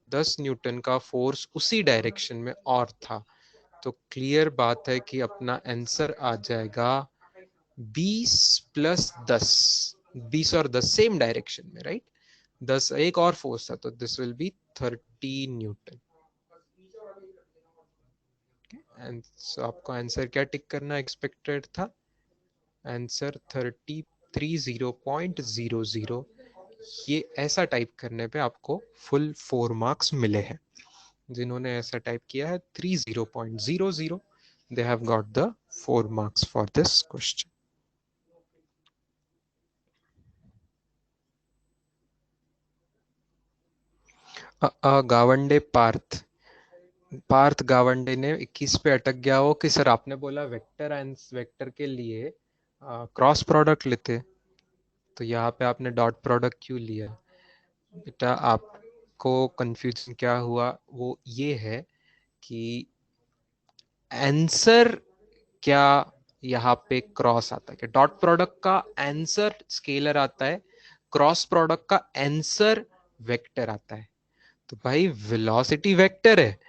Speaker 1: 10 न्यूटन का फोर्स उसी डायरेक्शन में और था। तो क्लियर बात है कि अपना आंसर आ जाएगा 20 + 10, 20 और 10 सेम डायरेक्शन में, राइट? 10 एक और फोर्स था तो this will be 30 Newton. And so आपको आंसर क्या टिक करना एक्सपेक्टेड था? आंसर 30.00। ये ऐसा टाइप करने पे आपको फुल 4 मार्क्स मिले हैं। जिन्होंने ऐसा टाइप किया है 30.00, they have got the 4 marks for this question. Gawande Partha, Partha Gawande ने 21 पे अटक गया हो कि सर आपने बोला वेक्टर एंड वेक्टर के लिए क्रॉस प्रोडक्ट लेते, तो यहाँ पे आपने डॉट प्रोडक्ट क्यों लिया? बेटा आपको कंफ्यूजन क्या हुआ वो ये है कि आंसर क्या यहाँ पे क्रॉस आता है कि डॉट प्रोडक्ट का आंसर स्केलर आता है, क्रॉस प्रोडक्ट का आंसर वेक्टर आता है। तो भाई वेलोसिटी वेक्टर है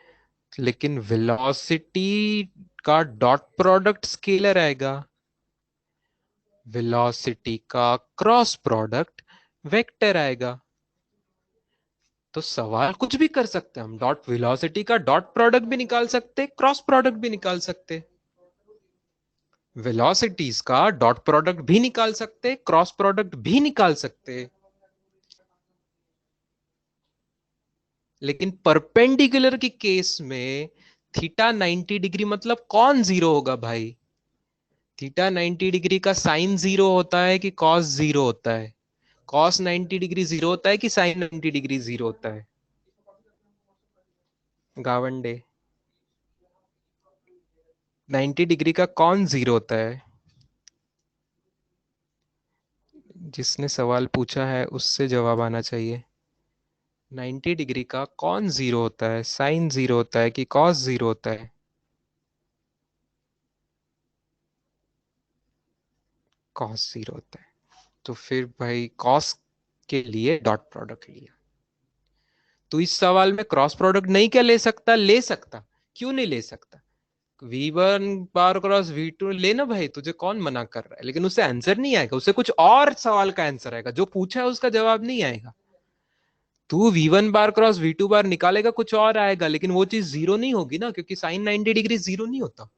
Speaker 1: लेकिन वेलोसिटी का डॉट प्रोडक्ट स्केलर आएगा, वेलोसिटी का क्रॉस प्रोडक्ट वेक्टर आएगा। तो सवाल कुछ भी कर सकते हैं हम, डॉट वेलोसिटी का डॉट प्रोडक्ट भी निकाल सकते, क्रॉस प्रोडक्ट भी निकाल सकते, वेलोसिटीज का डॉट प्रोडक्ट भी निकाल सकते, क्रॉस प्रोडक्ट भी निकाल सकते। लेकिन परपेंडिकुलर के केस में थीटा 90 डिग्री मतलब कौन जीरो होगा भाई? थीटा 90 डिग्री का साइन जीरो होता है कि कॉस जीरो होता है? कॉस 90 डिग्री जीरो होता है कि साइन 90 डिग्री जीरो होता है? गावंडे, 90 डिग्री का कौन जीरो होता है? जिसने सवाल पूछा है उससे जवाब आना चाहिए। 90 डिग्री का कौन जीरो होता है? साइन जीरो होता है कि कॉस जीरो होता है? कॉस जीरो होता है। तो फिर भाई कॉस के लिए डॉट प्रोडक्ट लिया। तो इस सवाल में क्रॉस प्रोडक्ट नहीं क्या ले सकता? ले सकता। क्यों नहीं ले सकता? V1 बार क्रॉस V2 लेना भाई, तुझे कौन मना कर रहा है, लेकिन उससे आंसर नहीं आएगा, उससे कुछ और सवाल का आंसर आएगा, जो पूछा है उसका जवाब नहीं आएगा। तू V1 बार क्रॉस V2 बार निकालेगा, कुछ और आएगा, लेकिन वो चीज जीरो नहीं होगी ना, क्योंकि साइन 90 डिग्री जीरो नहीं होता।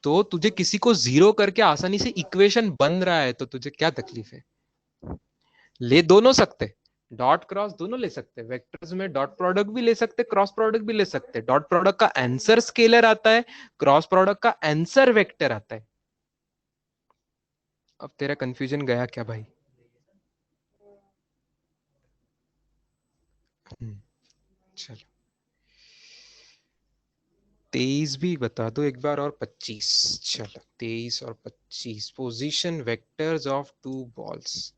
Speaker 1: तो तुझे किसी को जीरो करके आसानी से इक्वेशन बन रहा है, तो तुझे क्या तकलीफ है? ले दोनों सकते, डॉट क्रॉस दोनों ले सकते, वेक्टर्स में डॉट प्रोडक्ट भी ले सकते, क्रॉस प्रोडक्ट भी ले सकते। डॉट प्रोडक्ट का आंसर स्केलर आता है, क्रॉस प्रोडक्ट का आंसर वेक्टर आता है। अब तेरा कंफ्यूजन गया क्या भाई? चलो 23 भी बता दो एक बार, और 25। चलो 23 और 25, position vectors of two balls.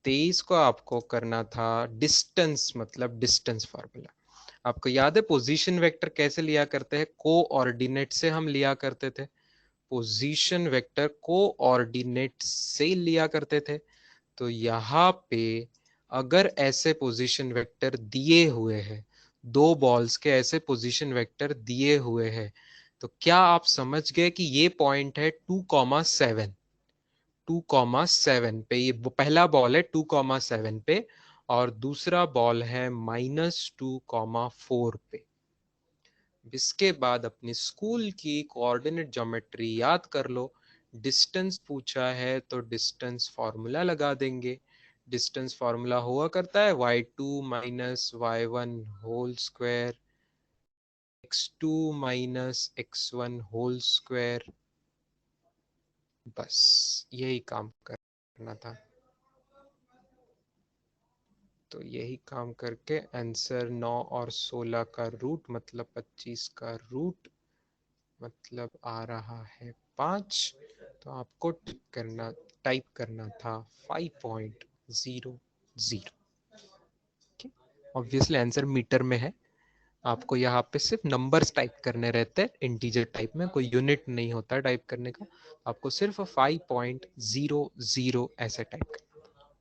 Speaker 1: 23 को आपको करना था डिस्टेंस, मतलब डिस्टेंस फार्मूला। आपको याद है पोजीशन वेक्टर कैसे लिया करते हैं? कोऑर्डिनेट से हम लिया करते थे। पोजीशन वेक्टर कोऑर्डिनेट से लिया करते थे। तो यहाँ पे अगर ऐसे पोजीशन वेक्टर दिए हुए हैं, दो बॉल्स के ऐसे पोजीशन वेक्टर दिए हुए हैं, तो क्या आप समझ गए कि ये पॉइंट है 2,7? 2,7 पे ये पहला बॉल है 2,7 पे, और दूसरा बॉल है -2,4 पे। इसके बाद अपनी स्कूल की कोऑर्डिनेट ज्योमेट्री याद कर लो। डिस्टेंस पूछा है तो डिस्टेंस फॉर्मूला लगा देंगे। डिस्टेंस फॉर्मूला हुआ करता है y2 minus y1 whole square, x2 minus x1 whole square. बस यही काम करना था। तो यही काम करके आंसर 9 और 16 का रूट मतलब 25 का रूट मतलब आ रहा है 5। तो आपको टाइप करना था 5.00। ऑब्वियसली आंसर मीटर में है। आपको यहाँ पे सिर्फ नंबर्स टाइप करने रहते हैं, इंटीजर टाइप में, कोई यूनिट नहीं होता टाइप करने का। आपको सिर्फ 5.00 ऐसे टाइप करना।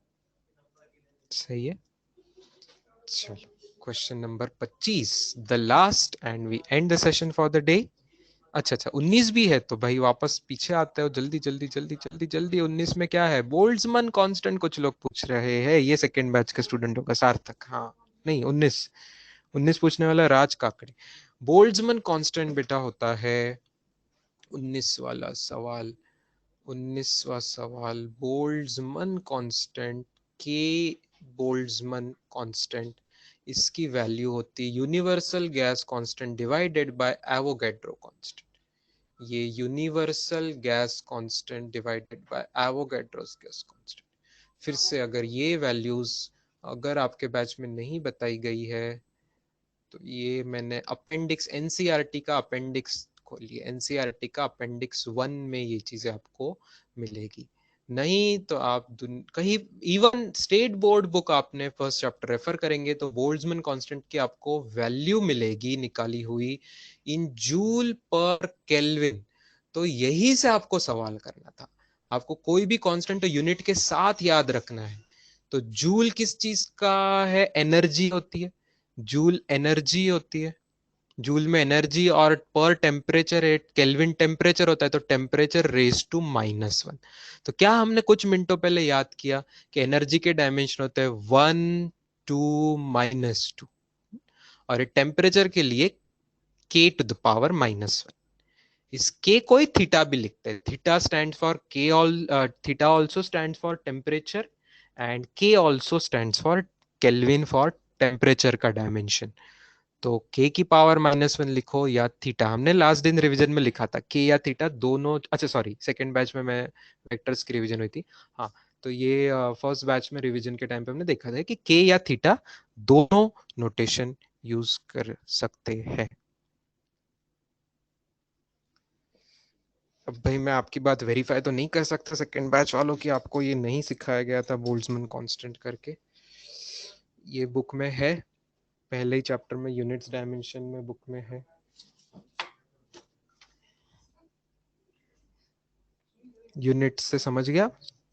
Speaker 1: सही है। चलो question number 25, the last, and we end the session for the day. अच्छा अच्छा 19 भी है, तो भाई वापस पीछे आते हो, जल्दी जल्दी जल्दी जल्दी जल्दी। 19 में क्या है? बोल्ट्जमैन कांस्टेंट कुछ लोग पूछ रहे हैं, ये सेकंड बैच के स्टूडेंटों का। सार्थक, हाँ नहीं 19, 19 पूछने वाला राज काकड़े। बोल्ट्जमैन कांस्टेंट बेटा होता है 19 वाला सवाल। 19वां सवाल, Boltzmann constant K, Boltzmann constant, इसकी वैल्यू होती है universal gas constant divided by Avogadro constant. ये universal gas constant divided by Avogadro's gas constant. फिर से अगर ये वैल्यूज अगर आपके बैच में नहीं बताई गई है, तो ये मैंने अपेंडिक्स, एनसीईआरटी का अपेंडिक्स खोलिए, एनसीईआरटी का अपेंडिक्स 1 में ये चीजें आपको मिलेगी। नहीं तो आप कहीं, इवन स्टेट बोर्ड बुक आपने फर्स्ट चैप्टर रेफर करेंगे तो बोल्ट्जमैन कांस्टेंट की आपको वैल्यू मिलेगी निकाली हुई इन जूल पर केल्विन। तो यही से आपको सवाल करना था। आपको कोई भी कांस्टेंट तो यूनिट के साथ याद रखना है। तो जूल किस चीज का है? एनर्जी होती है। जूल एनर्जी होती है। जूल में एनर्जी, और पर टेम्परेचर एट केल्विन टेम्परेचर होता है, तो टेम्परेचर रेज टू -1। तो क्या हमने कुछ मिनटों पहले याद किया कि एनर्जी के डायमेंशन होते हैं 1 2 -2, और टेम्परेचर के लिए k टू द पावर -1। इस k को ही थीटा भी लिखते हैं। Theta stands for k, all theta also stands for temperature, and k also stands for kelvin for temperature का डायमेंशन। तो k की पावर -1 लिखो या थीटा, हमने लास्ट दिन रिवीजन में लिखा था k या थीटा दोनों, अच्छा सॉरी सेकंड बैच में मैं वेक्टर्स की रिवीजन हुई थी, हाँ तो ये फर्स्ट बैच में रिवीजन के टाइम पे हमने देखा था कि k या थीटा दोनों नोटेशन यूज कर सकते हैं। अब भाई मैं आपकी बात वेरीफाई तो नहीं कर सकता सेकंड बैच वालों की, आपको ये नहीं सिखाया गया था बोल्ट्जमैन कांस्टेंट करके, ये बुक में है, पहले ही चैप्टर में यूनिट्स डायमेंशन में बुक में है। यूनिट से समझ गया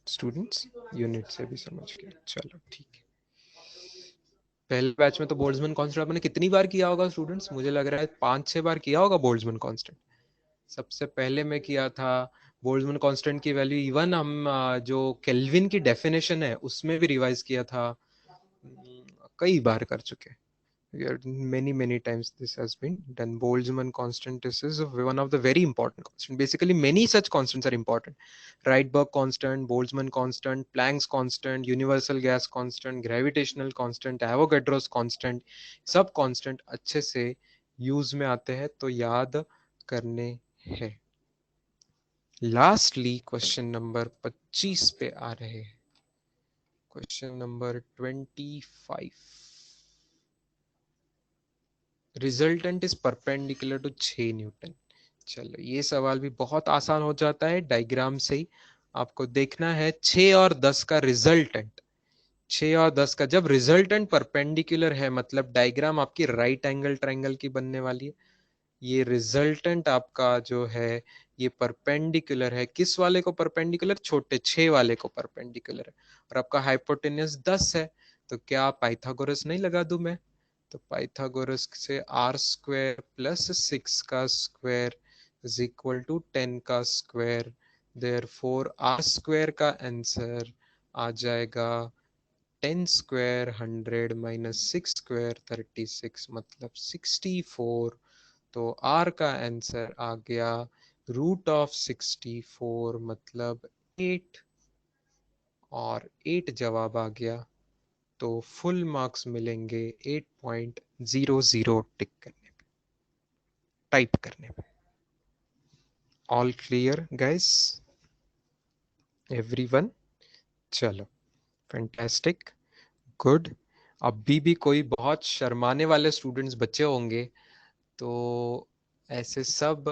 Speaker 1: स्टूडेंट्स, यूनिट से भी समझ गया, चलो ठीक है। पहले बैच में तो बोल्ट्जमैन कांस्टेंट आपने कितनी बार किया होगा स्टूडेंट्स, मुझे लग रहा है 5-6 बार किया होगा बोल्ट्जमैन कांस्टेंट। सबसे पहले मैं किया था बोल्ट्जमैन कांस्टेंट की वैल्यू, इवन हम जो केल्विन की डेफिनेशन है उसमें भी रिवाइज किया था, कई बार कर चुके। Many times this has been done. Boltzmann constant, this is one of the very important constant. Basically many such constants are important. Rydberg constant, Boltzmann constant, Planck's constant, universal gas constant, gravitational constant, Avogadro's constant, सब constant अच्छे से use में आते हैं तो याद करने हैं। लास्टली क्वेश्चन नंबर 25 पे आ रहे हैं, question number 25। Resultant is perpendicular to 6 newton. चलो ये सवाल भी बहुत आसान हो जाता है, डायग्राम से ही आपको देखना है 6 और 10 का रिजल्टेंट। 6 और 10 का जब रिजल्टेंट परपेंडिकुलर है मतलब डायग्राम आपकी राइट एंगल ट्रायंगल की बनने वाली है। ये रिजल्टेंट आपका जो है ये परपेंडिकुलर है, किस वाले को परपेंडिकुलर, छोटे 6 वाले को परपेंडिकुलर है, और आपका हाइपोटेन्यूस 10 है, तो क्या पाइथागोरस नहीं लगा दूं मैं, तो पाइथागोरस से आर स्क्वायर प्लस 6 का स्क्वायर इज इक्वल टू 10 का स्क्वायर, देयरफॉर आर स्क्वायर का आंसर आ जाएगा 10 स्क्वायर 100 माइनस 6 स्क्वायर 36 मतलब 64। तो R का आंसर आ गया √64 मतलब 8, और 8 जवाब आ गया, तो फुल मार्क्स मिलेंगे 8.00 टिक करने पे, टाइप करने पे। All clear guys, everyone? चलो फैंटास्टिक, गुड। अभी भी कोई बहुत शर्माने वाले स्टूडेंट्स बचे होंगे, तो ऐसे सब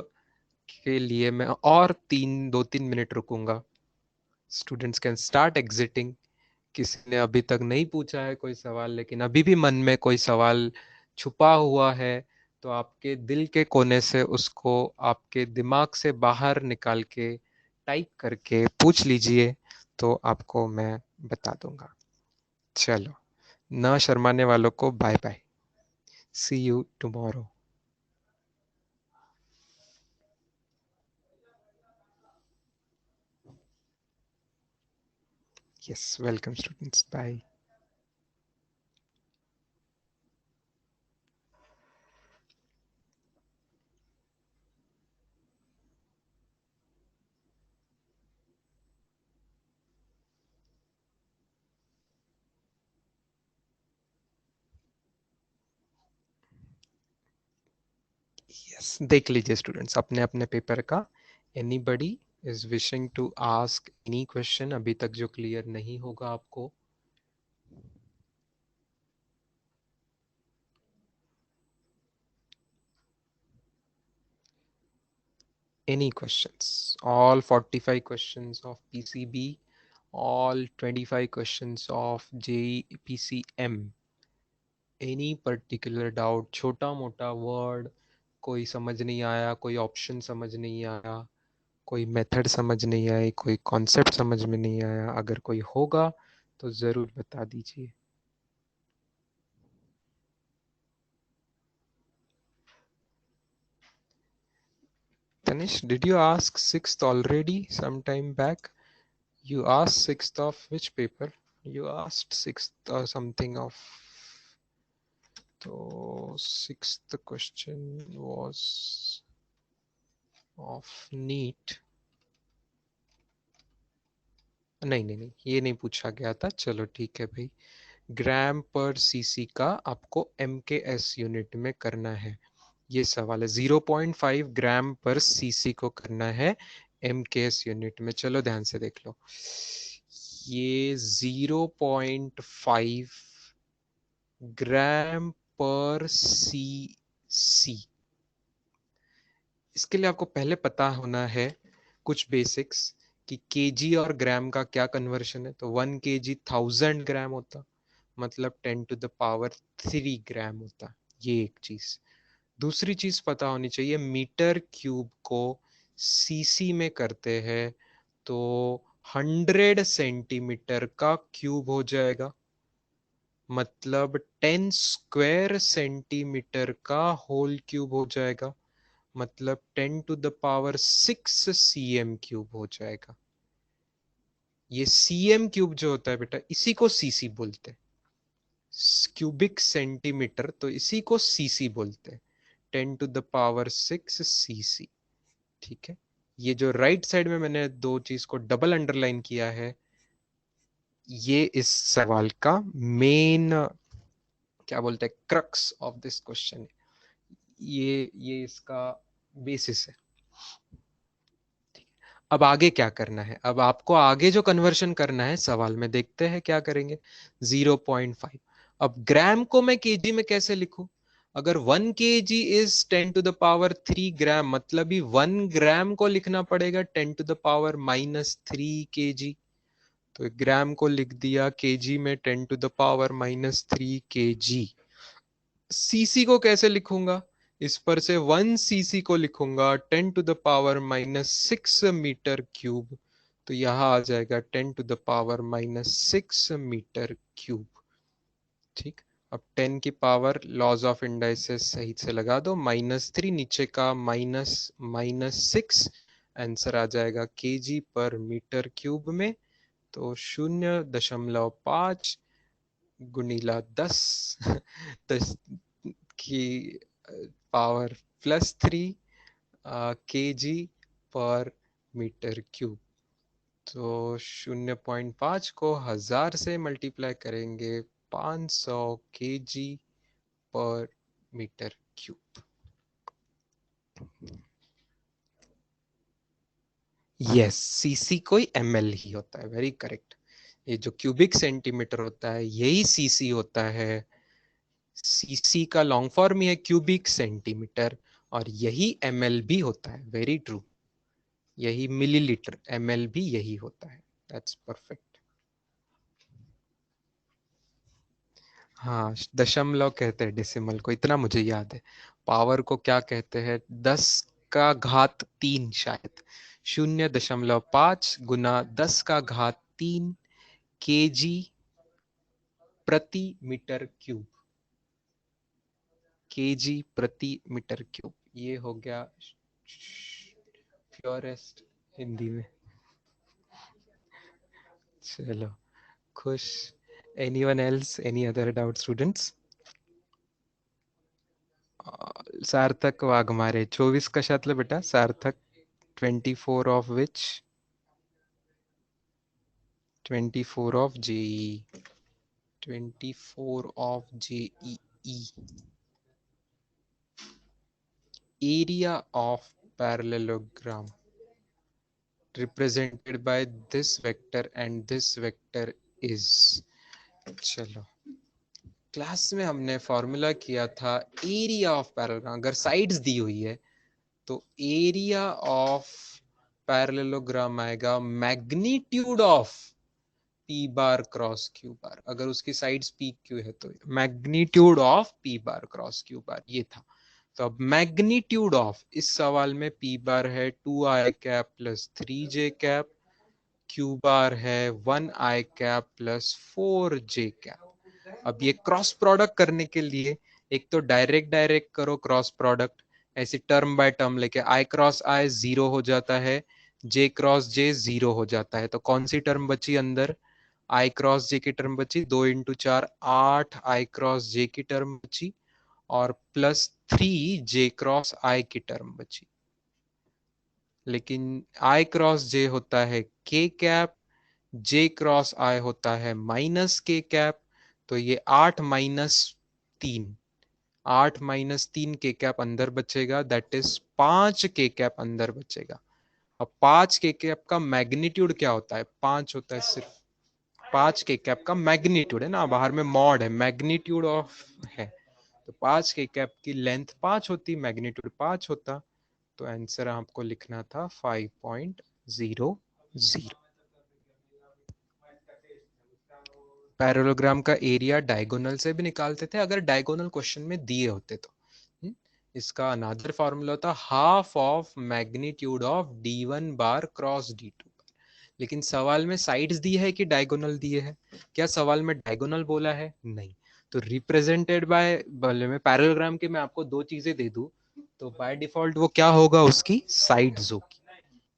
Speaker 1: के लिए मैं और 2-3 मिनट रुकूंगा। Students can start exiting. किसी ने अभी तक नहीं पूछा है कोई सवाल, लेकिन अभी भी मन में कोई सवाल छुपा हुआ है तो आपके दिल के कोने से उसको आपके दिमाग से बाहर निकाल के टाइप करके पूछ लीजिए, तो आपको मैं बता दूंगा। चलो, ना शर्माने वालों को bye bye, see you tomorrow. Yes, welcome students, bye. Yes, देख लीजिए स्टूडेंट्स अपने अपने पेपर का। Anybody is wishing to ask any question अभी तक जो क्लियर नहीं होगा आपको? Any questions? All 45 questions of PCB, all 25 questions of JEE PCM. Any particular doubt, छोटा मोटा वर्ड कोई समझ नहीं आया, कोई ऑप्शन समझ नहीं आया, कोई मेथड समझ नहीं आई, कोई कॉन्सेप्ट समझ में नहीं आया, अगर कोई होगा तो ज़रूर बता दीजिए। Tanish, did you ask sixth already some time back? You asked sixth of which paper? You asked sixth or something of. So sixth question was of NEET. नहीं नहीं नहीं, ये नहीं पूछा गया था, चलो ठीक है भाई, ग्राम पर सीसी का आपको एमकेएस यूनिट में करना है। ये सवाल है, 0.5 ग्राम पर सीसी को करना है एमकेएस यूनिट में। चलो ध्यान से देख लो, ये 0.5 ग्राम पर सीसी, इसके लिए आपको पहले पता होना है कुछ बेसिक्स कि केजी और ग्राम का क्या कन्वर्शन है। तो 1 kg 1000 ग्राम होता, मतलब 10 to the power 3 ग्राम होता। ये एक चीज। दूसरी चीज पता होनी चाहिए, मीटर क्यूब को सीसी में करते हैं तो 100 सेंटीमीटर का क्यूब हो जाएगा, मतलब 10 स्क्वायर सेंटीमीटर का होल क्यूब हो जाएगा, मतलब 10 to the power 6 cm cube हो जाएगा। ये cm क्यूब जो होता है बेटा, इसी को सीसी बोलते हैं, क्यूबिक सेंटीमीटर, तो इसी को सीसी बोलते हैं, 10 to the power 6 cc। ठीक है, ये जो राइट साइड में मैंने दो चीज को डबल अंडरलाइन किया है, ये इस सवाल का मेन, क्या बोलते हैं, क्रक्स ऑफ दिस क्वेश्चन है, ये इसका बेसिस है। अब आगे क्या करना है, अब आपको आगे जो कन्वर्शन करना है सवाल में, देखते हैं क्या करेंगे। 0.5, अब ग्राम को मैं केजी में कैसे लिखूं? अगर 1 kg is 10 to the power 3 ग्राम, मतलब ही 1 ग्राम को लिखना पड़ेगा 10 to the power -3 kg। तो ग्राम को लिख दिया केजी में 10 to the power -3 kg। CC को कैसे लिखूंगा? इस पर से 1 cc को लिखूंगा 10 to the power -6 metre cube. तो यहां आ जाएगा 10 to the power -6 metre cube. ठीक, अब 10 की पावर लॉज ऑफ इंडाइसिस सही से लगा दो, -3 नीचे का माइनस -6, आंसर आ जाएगा केजी पर मीटर क्यूब में। तो 0.5 गुणीला 10 10 की पावर +3 kg पर मीटर क्यूब। तो 0.5 को 1000 से मल्टीप्लाई करेंगे, 500 kg पर मीटर क्यूब। यस, सीसी कोई ml ही होता है, वेरी करेक्ट। ये जो क्यूबिक सेंटीमीटर होता है यही सीसी होता है। सीसी का लॉन्ग फॉर्म ही है क्यूबिक सेंटीमीटर, और यही ml भी होता है, वेरी ट्रू। यही मिलीलीटर, ml भी यही होता है, दैट्स परफेक्ट। हाँ, दशमलव कहते हैं डेसिमल को, इतना मुझे याद है। पावर को क्या कहते हैं? 10 का घात 3 शायद। 0.5 गुना 10 का घात 3 केजी प्रति मीटर क्यूब। केजी प्रति मीटर क्यूब, ये हो गया प्योरेस्ट हिंदी में। चलो, खुश? Anyone else, any other doubt students? Sarthak Waghmare 24 कशातलं बेटा Sarthak? 24 of which? 24 of JEE. 24 of JEE. Area of parallelogram represented by this vector and this vector is। चलो, क्लास में हमने फॉर्मूला किया था एरिया ऑफ पैरेललोग्राम। अगर साइड्स दी हुई है तो एरिया ऑफ पैरेललोग्राम आएगा magnitude of P bar cross Q बार। अगर उसकी साइड्स पी क्यू है तो magnitude of P bar cross Q बार, ये था। तो अब मैग्नीट्यूड ऑफ, इस सवाल में पी बार है 2i cap plus 3j cap, Q bar है 1i cap plus 4j cap. अब ये क्रॉस प्रोडक्ट करने के लिए एक तो डायरेक्ट डायरेक्ट करो क्रॉस प्रोडक्ट, ऐसे टर्म बाय टर्म लेके, आई क्रॉस आई 0 हो जाता है, जे क्रॉस जे 0 हो जाता है। तो कौन सी टर्म बची अंदर? आई क्रॉस जे की टर्म बची, 2 × 4 8 आई क्रॉस जे की टर्म बची, और +3 जे क्रॉस आई की टर्म बची। लेकिन आई क्रॉस जे होता है k कैप, जे क्रॉस आई होता है -k कैप, तो ये 8 - 3, 8 - 3 के कैप अंदर बचेगा, दैट इज 5 के कैप अंदर बचेगा। अब 5 के कैप का मैग्नीट्यूड क्या होता है? 5 होता है सिर्फ। 5 के कैप का मैग्नीट्यूड है ना, बाहर में मॉड है, मैग्नीट्यूड ऑफ है। तो 5 के कैप की लेंथ 5 होती, मैग्नीट्यूड 5 होता। तो आंसर आपको लिखना था 5.00। पैरेललोग्राम का एरिया डायगोनल से भी निकालते थे अगर डायगोनल क्वेश्चन में दिए होते तो। इसका अनदर फॉर्मूला होता half of magnitude of d1 bar cross d2 बार। लेकिन सवाल में साइड्स दी है कि डायगोनल दिए है? क्या सवाल में डायगोनल बोला है? नहीं। तो रिप्रेजेंटेड बाय में पैरेललोग्राम के मैं आपको दो चीजें दे दूं तो बाय डिफॉल्ट वो क्या होगा? उसकी साइड्स होगी।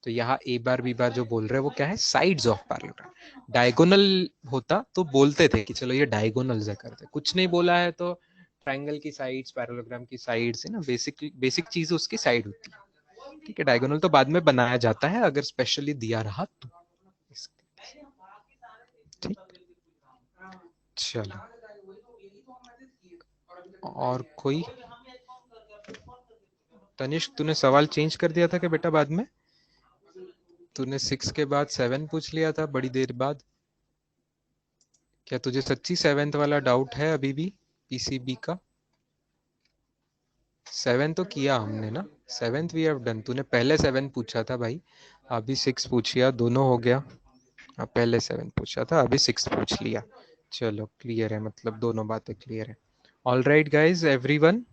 Speaker 1: तो यहाँ ए बार बी बार जो बोल रहे हैं वो क्या है? Sides of parallelogram. डायगोनल होता तो बोलते थे कि चलो ये डायगोनल से करते, कुछ नहीं बोला है तो ट्रायंगल की साइड्स, पैरेललोग्राम की साइड्स है ना, बेसिक बेसिक चीज उसकी साइड होती है। ठीक है, डायगोनल तो बाद में बनाया जाता है अगर स्पेशली दिया रहा तो। ठीक, चलो और कोई? तनिष्क तूने सवाल चेंज कर दिया था क्या बेटा बाद में? तूने 6 के बाद 7 पूछ लिया था बड़ी देर बाद। क्या तुझे सच्ची 7th वाला डाउट है अभी भी पीसीबी का? 7 तो किया हमने ना, 7th वी हैव डन। तूने पहले 7 पूछा था भाई, अभी 6 पूछिया, दोनों हो गया। अब पहले 7 पूछा था, अभी 6 पूछ लिया। चलो क्लियर है, मतलब दोनों बातें क्लियर है। All right guys, everyone?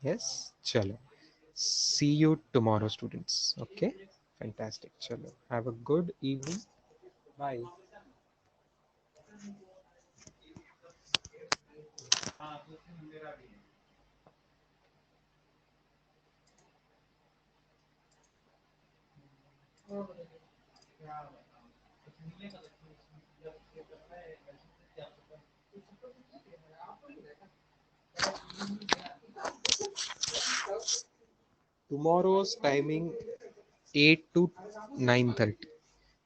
Speaker 1: Yes, चलो see you tomorrow students. Okay, fantastic. चलो have a good evening, bye. Tomorrow's timing 8 to 9:30.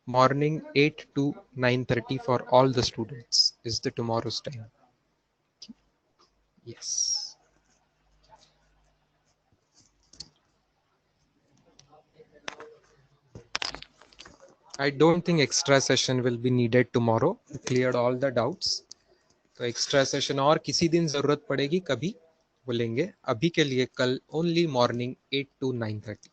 Speaker 1: Morning 8 to 9:30 for all the students is the tomorrow's time. Yes. I don't think extra session will be needed tomorrow. We cleared all the doubts. तो extra session और किसी दिन जरूरत पड़ेगी कभी बोलेंगे, अभी के लिए कल ओनली मॉर्निंग 8 to 9:30।